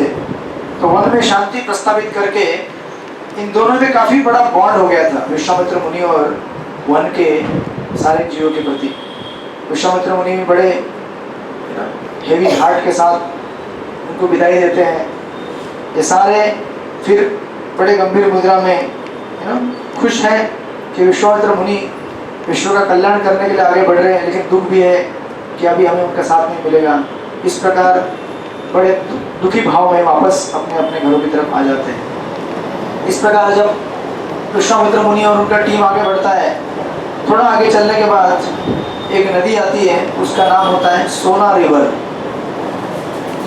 तो वन में शांति प्रस्तावित करके इन दोनों में काफी बड़ा बॉन्ड हो गया था विश्वामित्र मुनि और वन के सारे जीवों के प्रति। विश्वामित्र मुनि भी बड़े हेवी हार्ट के साथ उनको विदाई देते हैं। ये सारे फिर बड़े गंभीर मुद्रा में खुश हैं कि विश्वामित्र मुनि विश्व का कल्याण करने के लिए आगे बढ़ रहे हैं, लेकिन दुख भी है कि अभी हमें उनका साथ नहीं मिलेगा। इस प्रकार बड़े दुखी भाव में वापस अपने अपने घरों की तरफ आ जाते हैं। इस प्रकार जब विश्वामित्र मुनि और उनका टीम आगे बढ़ता है, थोड़ा आगे चलने के बाद एक नदी आती है, उसका नाम होता है सोना रिवर।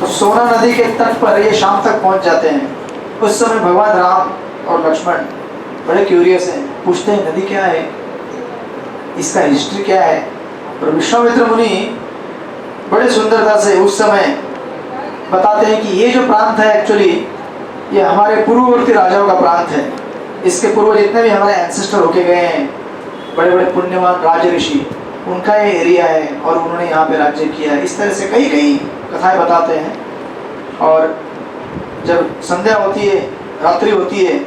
तो सोना नदी के तट पर ये शाम तक पहुंच जाते हैं। उस समय भगवान राम और लक्ष्मण बड़े क्यूरियस हैं, पूछते हैं नदी क्या है, इसका हिस्ट्री क्या है। और विश्वामित्र मुनि बड़े सुंदरता से उस समय बताते हैं कि ये जो प्रांत है एक्चुअली ये हमारे पूर्ववर्ती राजाओं का प्रांत है। इसके पूर्व जितने भी हमारे एंसेस्टर होके गए हैं, बड़े बड़े पुण्यवान राज ऋषि, उनका ये एरिया है और उन्होंने यहाँ पे राज्य किया है। इस तरह से कई कथाएं बताते हैं। और जब संध्या होती है, रात्रि होती है,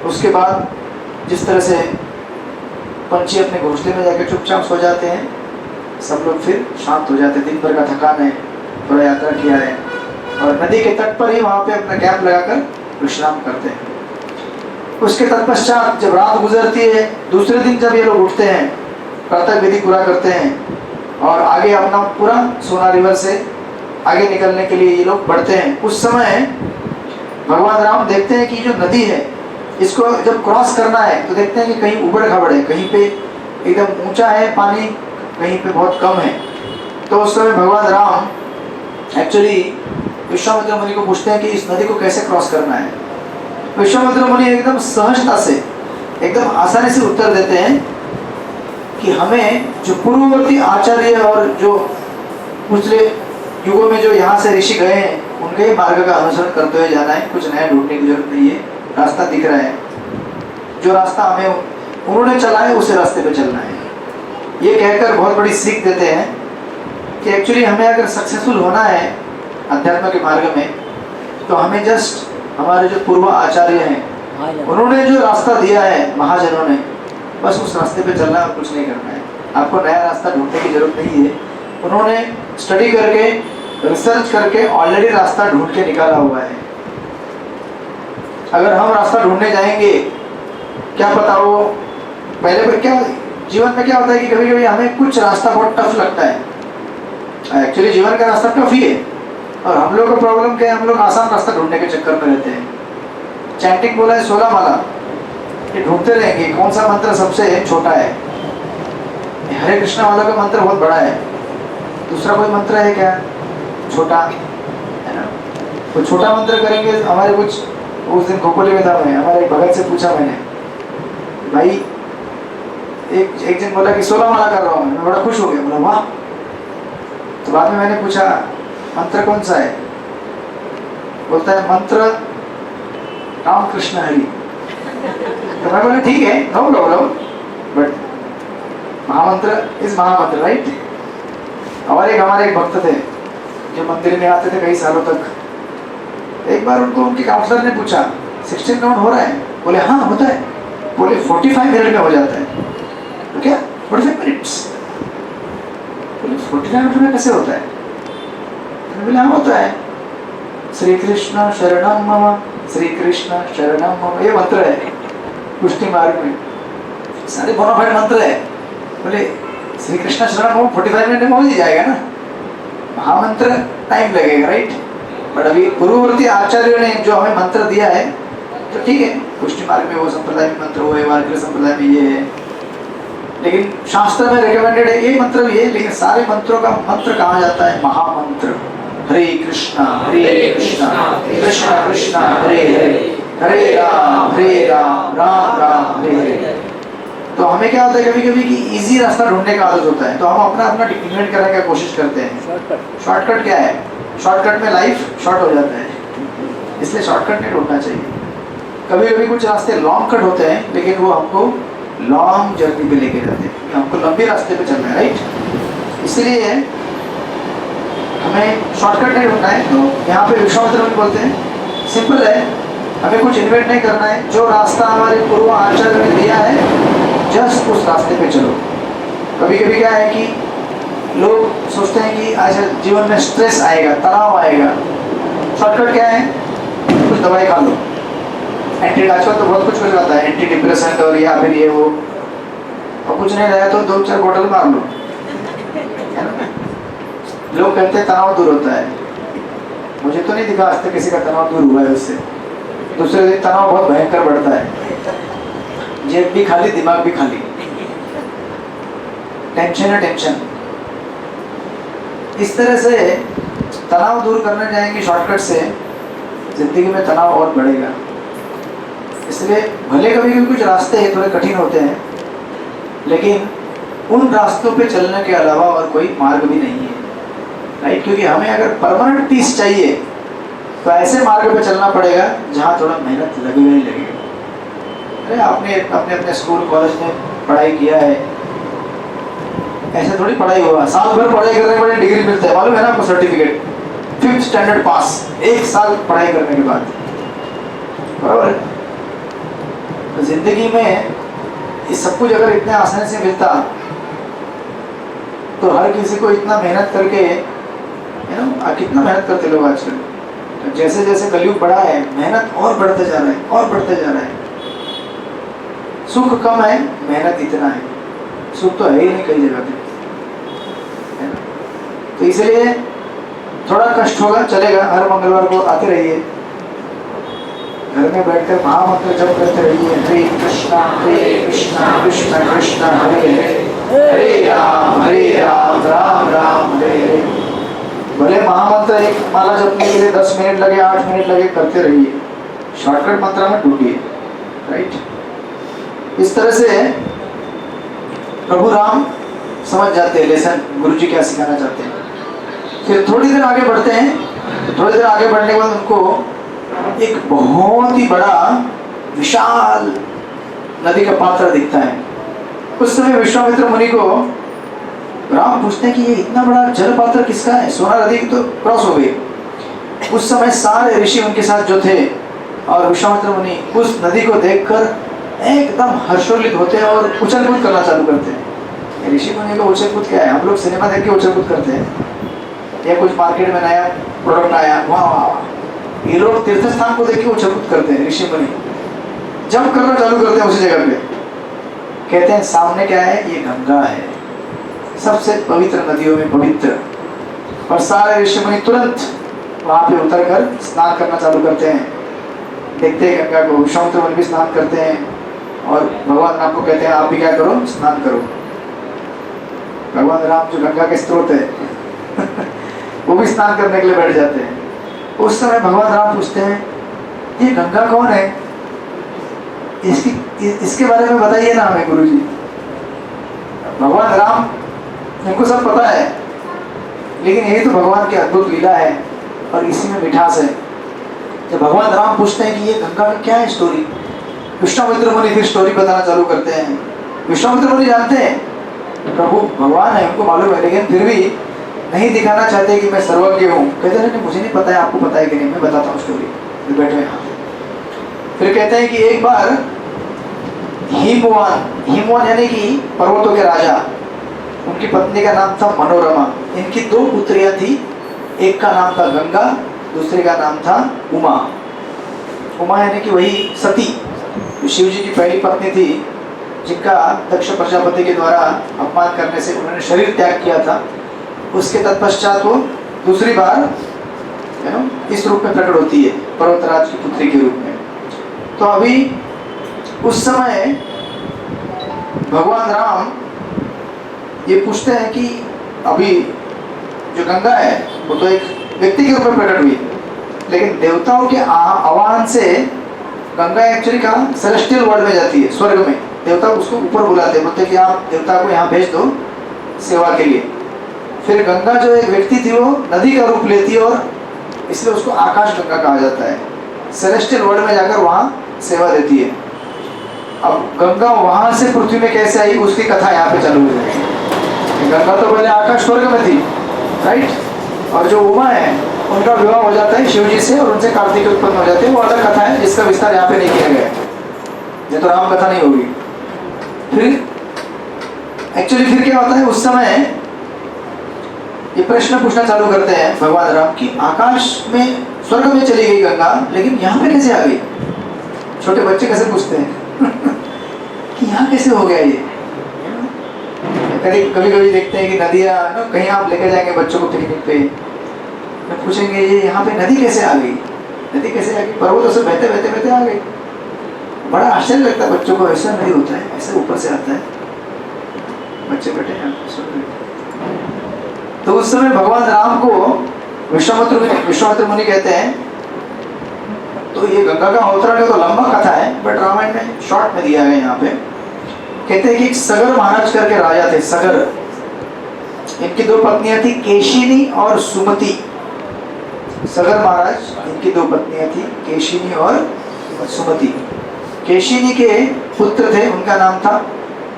उसके बाद जिस तरह से पंछी अपने घोंसले में जाकर चुपचाप सो जाते हैं, सब लोग फिर शांत हो जाते हैं। दिन भर का थकान है, थोड़ा यात्रा किया है, और नदी के तट पर ही वहाँ पे अपना कैंप लगाकर विश्राम करते हैं। उसके तत्पश्चात जब रात गुजरती है, दूसरे दिन जब ये लोग उठते हैं, कर्तव्य विधि पूरा करते हैं और आगे अपना पूरा सोना रिवर से आगे निकलने के लिए ये लोग बढ़ते हैं। उस समय भगवान राम देखते हैं कि जो नदी है, इसको जब क्रॉस करना है तो देखते हैं कि कहीं उबड़ खाबड़ है, कहीं पे एकदम ऊंचा है पानी, कहीं पे बहुत कम है। तो उस समय भगवान राम एक्चुअली विश्वामित्र मुनि को पूछते हैं कि इस नदी को कैसे क्रॉस करना है। विश्वामित्र मुनि एकदम सहजता से, एकदम आसानी से उत्तर देते हैं कि हमें जो पूर्ववर्ती आचार्य और जो पिछले युगों में जो यहाँ से ऋषि गए हैं, उनके मार्ग का अनुसरण करते हुए जाना है, कुछ नया ढूंढने की जरूरत नहीं है। रास्ता दिख रहा है, जो रास्ता हमें उन्होंने चला है उसी रास्ते पे चलना है। ये कहकर बहुत बड़ी सीख देते हैं कि एक्चुअली हमें अगर सक्सेसफुल होना है अध्यात्म के मार्ग में, तो हमें जस्ट हमारे जो पूर्व आचार्य हैं, उन्होंने जो रास्ता दिया है, महाजनों ने, बस उस रास्ते पे चलना और कुछ नहीं करना है। आपको नया रास्ता ढूंढने की जरूरत नहीं है। उन्होंने स्टडी करके, रिसर्च करके ऑलरेडी रास्ता ढूंढ के निकाला हुआ है। अगर हम रास्ता ढूंढने जाएंगे, क्या पता वो पहले पर क्या जीवन में क्या होता है कि कभी कभी हमें कुछ रास्ता बहुत टफ लगता है। एक्चुअली जीवन का रास्ता टफ ही है, और हम लोग का प्रॉब्लम क्या है, हम लोग आसान रास्ता ढूंढने के चक्कर में रहते हैं। चैंटिंग बोला है 16 माला, ये ढूंढते रहेंगे कौन सा मंत्र सबसे छोटा है। हरे कृष्णा वाला का मंत्र बहुत बड़ा है, दूसरा कोई मंत्र है क्या छोटा, है ना? तो छोटा मंत्र करेंगे। हमारे कुछ उस दिन खोखोली में था, मैं हमारे एक भगत से पूछा मैंने, भाई एक जन बोला कि 16 माला कर रहा हूँ मैं बड़ा खुश हो गया, बोला वाह। तो बाद में मैंने पूछा मंत्र कौन सा है, बोलता है मंत्र राम कृष्ण हरि। तो मैं बोला ठीक है, नो प्रॉब्लम, बट महामंत्र इज महामंत्र, राइट। और हमारे एक भक्त थे जो मंदिर में आते थे कई सालों तक। एक बार उनको उनके काउंसलर ने पूछा 16 राउंड हो रहा है, बोले हाँ होता है। बोले 45 मिनट में हो जाता है। तो क्या 45 मिनट्स? बोले 45 मिनट में कैसे होता है? तो बोले हाँ होता है। श्री कृष्ण शरणम मम, श्री कृष्ण शरणम मम, ये मंत्र है पुष्टि मार्ग में, सारे बोनाफाइड मंत्र है। बोले श्री कृष्ण शरणम मम 45 मिनट में हो ही जाएगा ना, महामंत्र टाइम लगेगा, राइट। बट अभी पूर्ववर्ती आचार्यों ने जो हमें मंत्र दिया है, तो ठीक है, पुष्टि मार्ग में वो संप्रदाय में मंत्र हुए, वार्किक संप्रदाय में ये है, लेकिन शास्त्र में रिकमेंडेड है ये मंत्र भी है। लेकिन सारे मंत्रों का मंत्र कहा जाता है महामंत्र, हरे कृष्णा कृष्ण कृष्ण हरे हरे, हरे राम राम राम हरे हरे। तो हमें क्या होता है कभी कभी कि इजी रास्ता ढूंढने का आदत होता है, तो हम अपना इन्वेंट करने की कोशिश करते हैं। शॉर्टकट क्या है? शॉर्टकट में लाइफ शॉर्ट हो जाता है, इसलिए शॉर्टकट नहीं ढूंढना चाहिए। कभी कभी कुछ रास्ते लॉन्ग कट होते हैं, लेकिन वो हमको लॉन्ग जर्नी पे लेके जाते हैं, हमको लंबे रास्ते पे चलना है, राइट। इसलिए हमें शॉर्टकट नहीं ढूंढना है। तो यहाँ पे विश्वामित्र मुनि बोलते हैं सिंपल है, हमें कुछ इन्वेंट नहीं करना है, जो रास्ता हमारे पूर्व आचार्य ने दिया है जस्ट उस रास्ते पे चलो। कभी कभी क्या है कि लोग सोचते हैं कि आज जीवन में स्ट्रेस आएगा, तनाव आएगा, शॉर्टकट क्या है, कुछ दवाई खा लो। आजकल तो बहुत कुछ मिल जाता है, एंटी डिप्रेसेंट और या फिर ये वो, और कुछ नहीं लाया तो 2-4 बोतल मार लो, है ना। लोग कहते हैं तनाव दूर होता है, मुझे तो नहीं दिखा आज तक किसी का तनाव दूर हुआ है उससे। दूसरे दिन तनाव बहुत भयंकर बढ़ता है, जेब भी खाली, दिमाग भी खाली, टेंशन है टेंशन। इस तरह से तनाव दूर करने जाएंगे शॉर्टकट से, जिंदगी में तनाव और बढ़ेगा। इसलिए भले कभी कभी कुछ रास्ते थोड़े कठिन होते हैं, लेकिन उन रास्तों पे चलने के अलावा और कोई मार्ग भी नहीं है, राइट। क्योंकि हमें अगर परमानेंट पीस चाहिए तो ऐसे मार्ग पे चलना पड़ेगा जहाँ थोड़ा मेहनत लगेगा ही लगेगा। अरे आपने अपने अपने स्कूल कॉलेज में पढ़ाई किया है, ऐसे थोड़ी पढ़ाई होगा। साल भर पढ़ाई करने के बाद डिग्री मिलता है, मालूम है ना आपको, सर्टिफिकेट। 5th स्टैंडर्ड पास, 1 साल पढ़ाई करने के बाद, बराबर। तो जिंदगी में ये सब कुछ अगर इतने आसानी से मिलता तो हर किसी को इतना मेहनत करके, कितना मेहनत करते लोग आजकल। तो जैसे जैसे कलयुग बढ़ा है, मेहनत और बढ़ते जा रहा है और बढ़ते जा रहा है। सुख कम है, मेहनत इतना है। सुख तो है ही नहीं कई जगह पे, है ना। तो इसलिए थोड़ा कष्ट होगा, चलेगा। हर मंगलवार को आते रहिए, घर में बैठकर महामंत्र जप करते रहिए, हरे कृष्णा कृष्ण कृष्ण हरे हरे, हरे राम राम राम हरे हरे। भले महामंत्र एक माला जपने के लिए 10 मिनट लगे, 8 मिनट लगे, करते रहिए। शॉर्टकट मंत्र में ढूंढिए, राइट। इस तरह से प्रभु राम समझ जाते हैं लेसन, गुरु जी क्या सिखाना चाहते हैं। फिर थोड़ी देर आगे बढ़ते हैं। थोड़ी देर आगे बढ़ने के बाद उनको एक बहुत ही बड़ा विशाल नदी का पात्र दिखता है। उस समय विश्वामित्र मुनि को राम पूछते हैं कि ये इतना बड़ा जल पात्र किसका है? सोना नदी तो क्रॉस हो गई। उस समय सारे ऋषि उनके साथ जो थे और विश्वामित्र मुनि उस नदी को देखकर एकदम हर्षोल्लित होते हैं और उछल कूद करना चालू करते हैं। ऋषि मुनि को उछल कूद क्या है? हम लोग सिनेमा देख के उछल कूद करते हैं, या कुछ मार्केट में नया प्रोडक्ट आया, वाह वाह। ये लोग तीर्थ स्थान को देख के उछल कूद करते हैं। ऋषि मुनि जंप करना चालू करते हैं उसी जगह पे। कहते हैं सामने क्या है? ये गंगा है, सबसे पवित्र नदियों में पवित्र। और सारे ऋषि मुनि तुरंत वहां पे उतर कर स्नान करना चालू करते हैं। देखते हैं गंगा को। विश्वामित्र मुनि भी स्नान करते हैं और भगवान राम को कहते हैं आप भी क्या करो? स्नान करो। भगवान राम जो गंगा के स्रोत है वो भी स्नान करने के लिए बैठ जाते हैं। उस समय भगवान राम पूछते हैं ये गंगा कौन है? इसके बारे में बताइए ना हमें गुरु जी। भगवान राम, इनको सब पता है, लेकिन यही तो भगवान की अद्भुत लीला है और इसी में मिठास है। जब भगवान राम पूछते हैं कि ये गंगा का क्या है स्टोरी, विश्वामित्र मुनि फिर स्टोरी बताना चालू करते हैं। विश्वामित्र मुनि जानते हैं प्रभु भगवान है, उनको मालूम है, लेकिन फिर भी नहीं दिखाना चाहते कि मैं सर्वज्ञ हूँ। कहते हैं मुझे नहीं पता है, आपको पता है कि नहीं, मैं बताता हूँ स्टोरी। बैठे यहाँ फिर कहते हैं कि एक बार हिमवान यानी कि पर्वतों के राजा, उनकी पत्नी का नाम था मनोरमा। इनकी 2 पुत्रियां थी, एक का नाम था गंगा, दूसरे का नाम था उमा। उमा यानी कि वही सती, शिव जी की पहली पत्नी थी, जिनका दक्ष प्रजापति के द्वारा अपमान करने से उन्होंने शरीर त्याग किया था। उसके तत्पश्चात वो दूसरी बार इस रूप में प्रकट होती है, पर्वतराज की पुत्री के रूप में। तो अभी उस समय भगवान राम ये पूछते हैं कि अभी जो गंगा है वो तो एक व्यक्ति के रूप में प्रकट हुई, लेकिन देवताओं के आह्वान से गंगा एक्चुअली कहाँ? सेलेस्टियल वर्ल्ड में जाती है, स्वर्ग में। देवता उसको ऊपर बुलाते हैं, बोलते कि आप देवता को यहाँ भेज दो सेवा के लिए। फिर गंगा जो एक व्यक्ति थी वो नदी का रूप लेती है और इसलिए उसको आकाश गंगा कहा जाता है। सेलेस्टियल वर्ल्ड में जाकर वहाँ सेवा देती है। अब गंगा वहाँ से पृथ्वी में कैसे आई उसकी कथा यहाँ पे चालू हो जाएगी। गंगा तो पहले आकाश स्वर्ग में थी, राइट। और जो उमा है उनका विवाह हो जाता है शिव जी से और उनसे कार्तिक उत्पन्न हो जाते हैं। वो अलग कथा है जिसका विस्तार यहाँ पे नहीं किया गया है, ये तो राम कथा नहीं होगी। फिर एक्चुअली फिर क्या होता है, उस समय ये प्रश्न पूछना चालू करते हैं भगवान राम की आकाश में स्वर्ग में चली गई गंगा, लेकिन यहाँ पे कैसे आ गई? छोटे बच्चे कैसे पूछते हैं कि यहाँ कैसे हो गया ये। कभी कभी देखते हैं कि नदियाँ कहीं आप लेकर जाएंगे बच्चों को पिकनिक पे, पूछेंगे ये यहाँ पे नदी कैसे आ गई? नदी कैसे आ गई? पर्वतों से बहते बहते बहते आ गई। बड़ा आश्चर्य लगता है बच्चों को, ऐसा नहीं होता है, ऐसे ऊपर से आता है। बच्चे बैठे हैं तो उस समय भगवान राम को विश्वामित्र मुनि कहते हैं, तो ये गंगा का अवतरण तो लंबा कथा है, बट रामायण में शॉर्ट में दिया है। यहाँ पे कहते हैं कि एक सगर महाराज करके राजा थे। सगर, इनकी 2 पत्नियां थी, केशिनी और सुमति। सगर महाराज, इनकी 2 पत्नियां थी, केशिनी और सुमति। केशिनी के पुत्र थे, उनका नाम था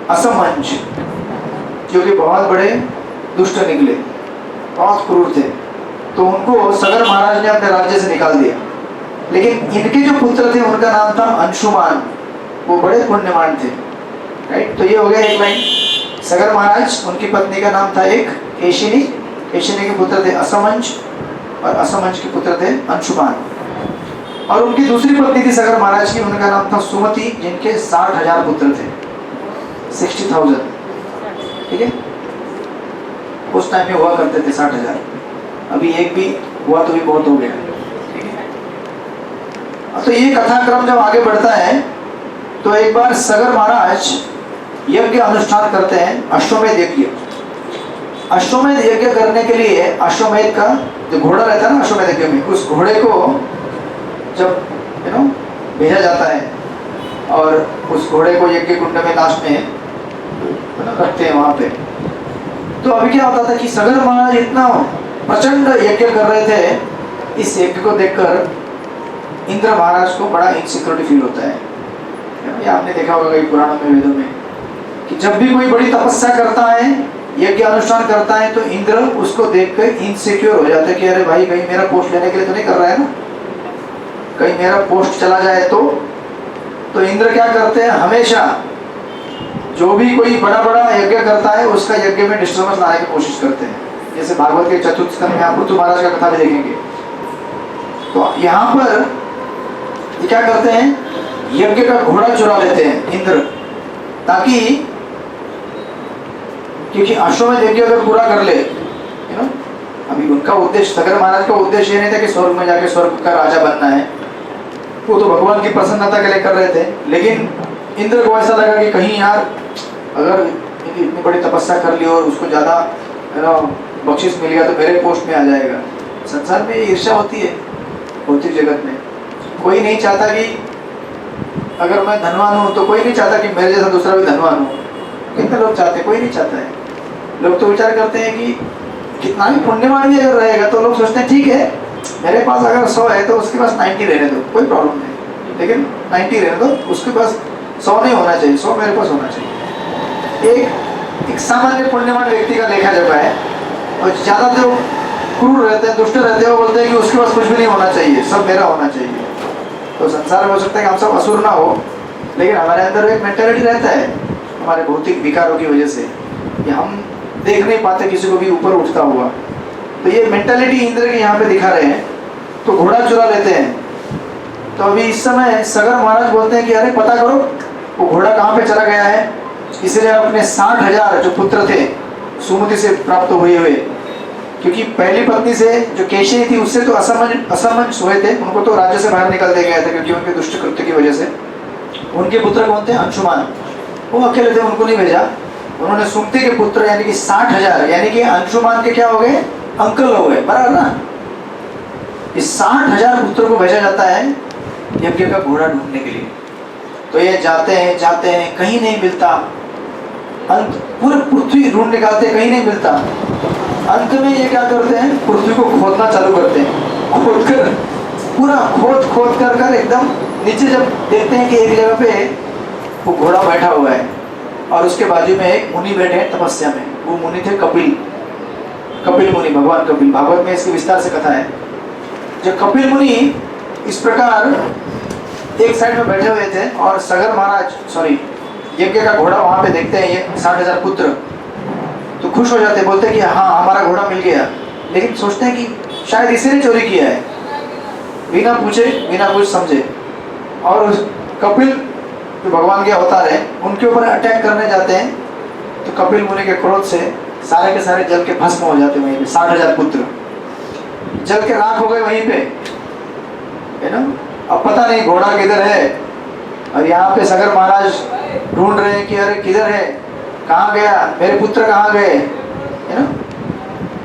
असमंज, जो कि बहुत बड़े दुष्ट निकले, बहुत क्रूर थे। तो उनको सगर महाराज ने अपने राज्य से निकाल दिया। लेकिन इनके जो पुत्र थे उनका नाम था अंशुमान, वो बड़े पुण्यवान थे, राइट। तो ये हो गया एक लाइन। सगर महाराज, उनकी पत्नी का नाम था एक केशिनी, केशिनी के पुत्र थे असमंज, और असमंज के पुत्र थे अंशुमान। और उनकी दूसरी पत्नी थी सगर महाराज की, उनका नाम था सुमति, जिनके 60,000 पुत्र थे, 60,000, ठीक है। उस टाइम में हुआ करते थे 60,000, अभी एक भी हुआ तो भी बहुत हो गया, ठीक है। तो ये कथाक्रम जब आगे बढ़ता है तो एक बार सगर महाराज यज्ञ अनुष्ठान करते हैं, अश्वमेध यज्ञ। अश्वमेध यज्ञ करने के लिए अश्वमेध का जो घोड़ा रहता है ना अश्वमेध यज्ञ में, उस घोड़े को जब भेजा जाता है और उस घोड़े को यज्ञ कुंड में लास्ट में रखते हैं वहां पे। तो अभी क्या होता था कि सगर महाराज इतना प्रचंड यज्ञ कर रहे थे, इस यज्ञ को देखकर इंद्र महाराज को बड़ा इनसिक्योरिटी फील होता है। ये आपने देखा होगा कई पुराणों में, वेदों में, कि जब भी कोई बड़ी तपस्या करता है, यज्ञ अनुष्ठान करता है, तो इंद्र उसको देखकर इनसिक्योर हो जाता है कि अरे भाई कहीं मेरा पोस्ट लेने के लिए तो नहीं कर रहा है ना, कहीं मेरा पोस्ट चला जाए तो इंद्र क्या करते हैं, हमेशा जो भी कोई बड़ा बड़ा यज्ञ करता है उसका यज्ञ में डिस्टर्बेंस लाने की कोशिश करते हैं। जैसे भागवत के चतुर्थ स्कंद में आप पृथु महाराज का कथा भी देखेंगे। तो यहाँ पर ये क्या करते हैं, यज्ञ का घोड़ा चुरा लेते हैं इंद्र, ताकि क्योंकि अश्वमेध यज्ञ अगर पूरा कर ले, अभी उनका उद्देश्य, सगर महाराज का उद्देश्य ये नहीं था कि स्वर्ग में जाके स्वर्ग का राजा बनना है, वो तो भगवान की प्रसन्नता के लिए कर रहे थे। लेकिन इंद्र को ऐसा लगा कि कहीं यार अगर इतनी बड़ी तपस्या कर ली और उसको ज्यादा बख्शिश मिल गया तो मेरे पोस्ट में आ जाएगा। संसार में ईर्ष्या होती है, भौतिक जगत में कोई नहीं चाहता कि अगर मैं धनवान हूँ तो कोई नहीं चाहता कि मेरे जैसा दूसरा भी धनवान हो। कितने लोग चाहते हैं, कोई नहीं चाहता है। लोग तो विचार करते हैं कि कितना भी पुण्यवान भी अगर रहेगा तो लोग सोचते हैं ठीक है मेरे पास अगर 100 है तो उसके पास 90 रहने दो, कोई प्रॉब्लम नहीं, लेकिन 90 रहने दो, उसके पास 100 नहीं होना चाहिए, 100 मेरे पास होना चाहिए। एक सामान्य पुण्यवान व्यक्ति का देखा जाता है, और ज़्यादा जो क्रूर रहते हैं, दुष्ट रहते हैं, वो बोलते हैं कि उसके पास कुछ भी नहीं होना चाहिए, सब मेरा होना चाहिए। तो संसार में हो सकता है कि हम सब असुर ना हो, लेकिन हमारे अंदर एक मेंटालिटी रहता है हमारे भौतिक विकारों की वजह से, कि हम देख नहीं पाते किसी को भी ऊपर उठता हुआ। तो ये मेंटालिटी इंद्र के यहाँ पे दिखा रहे हैं, तो घोड़ा चुरा लेते हैं। तो अभी इस समय सगर महाराज बोलते हैं कि अरे पता करो वो घोड़ा कहाँ पे चला गया है। इसलिए अपने 60,000 जो पुत्र थे सुमति से प्राप्त हुए, क्योंकि पहली पत्नी से जो केशिनी थी उससे तो असमंजस हुए थे, उनको तो राज्य से बाहर निकल दिया गया था क्योंकि उनके दुष्ट कृत्य की वजह से। उनके पुत्र कौन थे, अंशुमान, वो अकेले थे, उनको नहीं भेजा। उन्होंने सुमति के पुत्र यानी कि 60,000, यानी कि अंशुमान के क्या हो गए, अंकल हो गए, बराबर ना। इस 60,000 पुत्रों को भेजा जाता है यज्ञ का घोड़ा ढूंढने के लिए। तो ये जाते हैं कहीं नहीं मिलता, अंत पूरे पृथ्वी ढूंढ निकालते हैं, कहीं नहीं मिलता। अंत में ये क्या करते हैं, पृथ्वी को खोदना चालू करते हैं, खोद कर पूरा खोद कर एकदम नीचे जब देखते हैं कि एक जगह पे वो घोड़ा बैठा हुआ है और उसके बाजू में एक मुनि बैठे हैं तपस्या में। वो मुनि थे कपिल मुनि, भगवान कपिल। भागवत में इसकी विस्तार से कथा है। जो कपिल मुनि इस प्रकार एक साइड में बैठे हुए थे और सगर महाराज यज्ञ का घोड़ा वहां पे देखते हैं, ये 60,000 पुत्र, तो खुश हो जाते, बोलते हैं कि हाँ हमारा घोड़ा मिल गया। लेकिन सोचते हैं कि शायद इसी ने चोरी किया है, बिना पूछे बिना कुछ समझे। और उस कपिल जो भगवान के अवतार हैं उनके ऊपर अटैक करने जाते हैं। तो कपिल मुनि के क्रोध से सारे के सारे जल के भस्म हो जाते हैं। वहीं पे 60,000 पुत्र जल के राख हो गए वहीं पे, है ना। अब पता नहीं घोड़ा किधर है, और यहाँ पे सगर महाराज ढूंढ रहे हैं कि अरे किधर है, कहाँ गया, मेरे पुत्र कहाँ गए, है ना।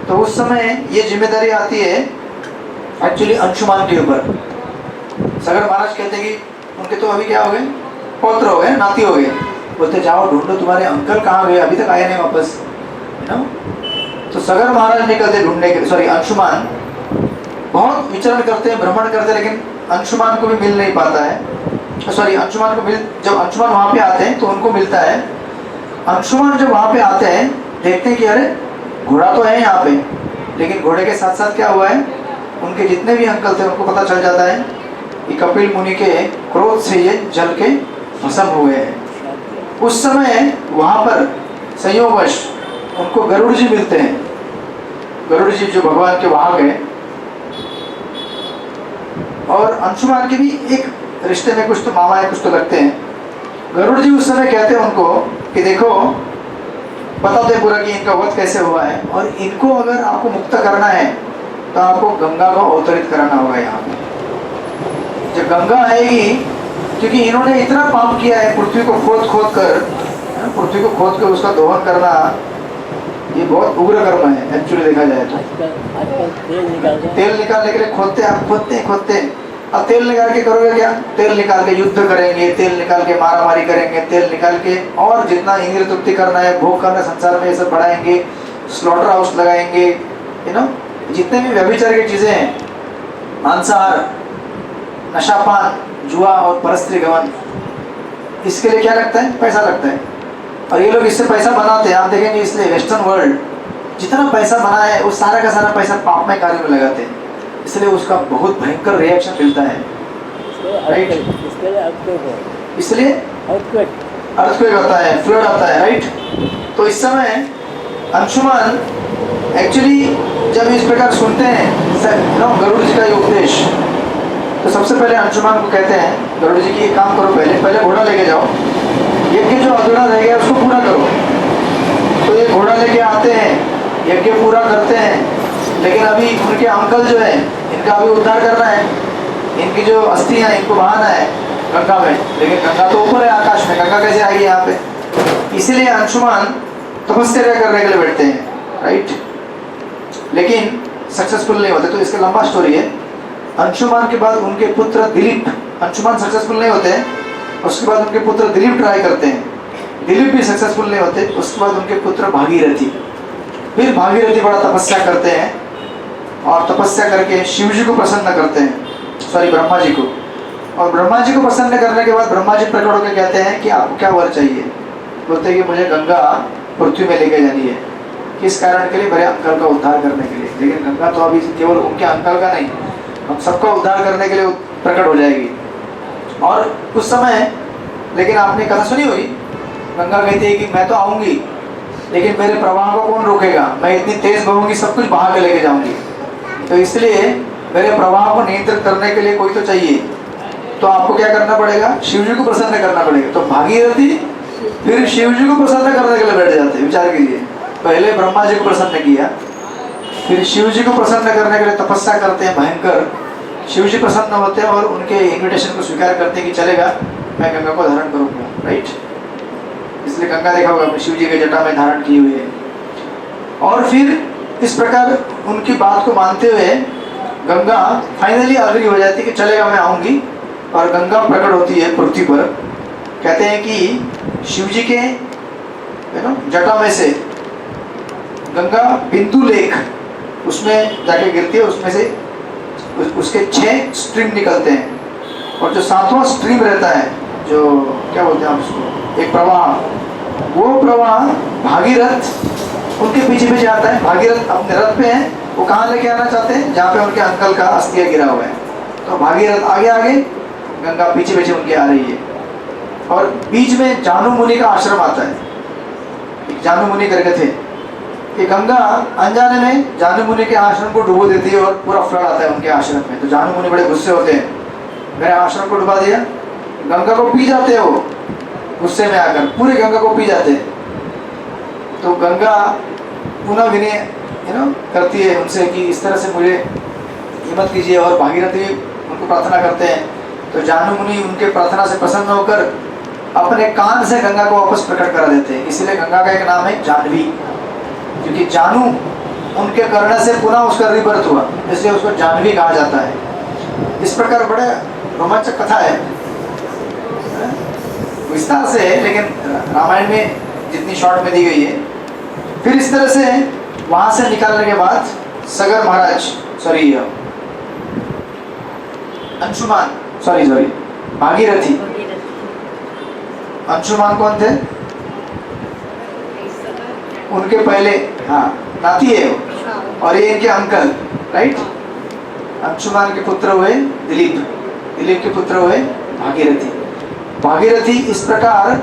तो उस समय ये जिम्मेदारी आती है एक्चुअली अंशुमान के ऊपर। सगर महाराज कहते हैं कि उनके तो अभी क्या हो गए, पौत्र हो गए, नाती हो गए। बोलते जाओ ढूंढो तुम्हारे अंकल कहाँ गए, अभी तक आए नहीं वापस, है ना। तो सगर महाराज निकलते ढूंढने के, अंशुमान बहुत विचरण करते हैं, भ्रमण करते हैं, लेकिन अंशुमान को भी मिल नहीं पाता है। अंशुमान को जब अंशुमान वहाँ पे आते हैं तो उनको मिलता है। अंशुमान जब वहाँ पे आते हैं देखते हैं कि अरे घोड़ा तो है यहाँ पे, लेकिन घोड़े के साथ साथ क्या हुआ है, उनके जितने भी अंकल थे उनको पता चल जाता है कि कपिल मुनि के क्रोध से ये जल के भस्म हुए हैं। उस समय वहां पर संयोगवश उनको गरुड़ जी मिलते हैं। गरुड़ जी जो भगवान के वाहक है, और अंशुमान के भी एक रिश्ते में कुछ तो मामा है, कुछ तो लगते हैं। गरुड़ जी उस समय कहते हैं उनको कि देखो, बताते पूरा कि इनका वध कैसे हुआ है, और इनको अगर आपको मुक्त करना है तो आपको गंगा को अवतरित कराना होगा यहाँ पे। जब गंगा आएगी, क्योंकि इन्होंने इतना पाप किया है, पृथ्वी को खोद कर उसका दोहन करना, ये बहुत उग्र कर्म है एक्चुअली देखा जाए तो। आजकल तेल निकालने के लिए खोदते। अब तेल निकाल के करोगे क्या? तेल निकाल के युद्ध करेंगे, तेल निकाल के मारामारी करेंगे, तेल निकाल के और जितना इंद्रिय तृप्ति करना है, भोग करना संसार में, ये सब बढ़ाएंगे, स्लॉटर हाउस लगाएंगे, जितने भी व्यभिचार की चीजें हैं, मांसाहार, नशापान, जुआ और परस्त्री गमन, इसके लिए क्या लगता है? पैसा लगता है। और ये लोग इससे पैसा बनाते हैं, आप देखेंगे। इसलिए वेस्टर्न वर्ल्ड जितना पैसा बना है वो सारा का सारा पैसा पाप में कार्य में लगाते हैं, इसलिए उसका बहुत भयंकर रिएक्शन मिलता है। राइट, इसलिए अर्थक्वेक आता है, फ्लड आता है। राइट, तो इस समय अंशुमान एक्चुअली जब इस प्रकार सुनते हैं गरुड़ जी का ये उपदेश, तो सबसे पहले अंशुमान को कहते हैं गरुड़ जी की, एक काम करो, पहले घोड़ा लेके जाओ, यज्ञ जो अधूरा रह गया उसको पूरा करो। तो ये घोड़ा लेके आते हैं, यज्ञ पूरा करते हैं, लेकिन अभी उनके अंकल जो है, इनका अभी उद्धार करना है, इनकी जो अस्थियां इनको बहाना है गंगा में, लेकिन गंगा तो ऊपर है आकाश में, गंगा कैसे आएगी यहाँ पे? इसीलिए अंशुमान तपस्या करने के लिए बैठते हैं। राइट, लेकिन सक्सेसफुल नहीं होते। तो इसका लंबा स्टोरी है। अंशुमान के बाद उनके पुत्र दिलीप, अंशुमान सक्सेसफुल नहीं होते हैं, उसके बाद उनके पुत्र दिलीप ट्राई करते हैं, दिलीप भी सक्सेसफुल नहीं होते। उसके बाद उनके पुत्र भागीरथी, फिर भागीरथी बड़ा तपस्या करते हैं, और तपस्या करके शिव जी को प्रसन्न करते हैं, ब्रह्मा जी को। और ब्रह्मा जी को प्रसन्न करने के बाद ब्रह्मा जी प्रकट होकर कहते हैं कि आपको क्या वर चाहिए? बोलते हैं कि मुझे गंगा पृथ्वी में लेके जानी है। किस कारण के लिए? मेरे अंकल का उद्धार करने के लिए। लेकिन गंगा तो अभी केवल उनके अंकल का नहीं, हम सबका उद्धार करने के लिए प्रकट हो जाएगी। और उस समय, लेकिन आपने कथा सुनी हुई, गंगा कहती है कि मैं तो आऊंगी, लेकिन मेरे प्रवाह को कौन रोकेगा? मैं इतनी तेज बहूंगी, सब कुछ बहा के लेके जाऊंगी। तो इसलिए मेरे प्रवाह को नियंत्रित करने के लिए कोई तो चाहिए। तो आपको क्या करना पड़ेगा? शिव जी को प्रसन्न करना पड़ेगा। तो भागीरथी फिर शिव जी को प्रसन्न करने के लिए बैठ जाते हैं। विचार कीजिए, पहले ब्रह्मा जी को प्रसन्न किया, फिर शिव जी को प्रसन्न करने के लिए तपस्या करते हैं भयंकर। शिव जी प्रसन्न होते हैं और उनके इन्विटेशन को स्वीकार करते हैं कि चलेगा, मैं गंगा को धारण करूँगा। राइट, इसलिए गंगा देखा होगा अपने शिव जी के जटा में धारण की हुई है। और फिर इस प्रकार उनकी बात को मानते हुए गंगा फाइनली अग्री हो जाती है कि चलेगा, मैं आऊँगी। और गंगा प्रकट होती है पृथ्वी पर। कहते हैं कि शिव जी के जटा में से गंगा बिंदु लेख उसमें जाके गिरती है, उसमें से उसके 6 स्ट्रीम निकलते हैं, और जो 7वां स्ट्रीम रहता है, जो क्या बोलते हैं आप उसको, एक प्रवाह, वो प्रवाह भागीरथ उनके पीछे पीछे आता है। भागीरथ अपने रथ पे हैं, वो कहाँ लेके आना चाहते हैं? जहाँ पे उनके अंकल का अस्थिया गिरा हुआ है। तो भागीरथ आगे आगे, गंगा पीछे पीछे उनके आ रही है। और बीच में जानु मुनि का आश्रम आता है। जानु मुनि करके थे कि गंगा अनजाने में जानु मुनि के आश्रम को डुबो देती है और पूरा फ्लड आता है उनके आश्रम में। तो जानु मुनि बड़े गुस्से होते हैं, मेरे आश्रम को डुबा दिया। गंगा को पी जाते हैं वो गुस्से में आकर, पूरे गंगा को पी जाते हैं। तो गंगा पुनः विनय करती है उनसे कि इस तरह से मुझे हिम्मत कीजिए, और भागीरथी उनको प्रार्थना करते हैं। तो जानु मुनि उनके प्रार्थना से प्रसन्न होकर अपने कान से गंगा को वापस प्रकट करा देते हैं। इसलिए गंगा का एक नाम है जाह्नवी, क्योंकि जानु उनके कर्ण से पुनः उसका रिबर्थ हुआ, इसलिए उसको जाह्नवी कहा जाता है। इस प्रकार बड़े रोमांचक कथा है, विस्तार से है, लेकिन रामायण में जितनी शॉर्ट में दी गई है। फिर इस तरह से वहां से निकालने के बाद सगर महाराज अंशुमान भागीरथी। अंशुमान कौन थे? उनके पहले, हाँ, नाती है वो, और ये इनके अंकल, राइट। अंशुमान के पुत्र हुए दिलीप, दिलीप के पुत्र हुए भागीरथी। भागीरथी इस प्रकार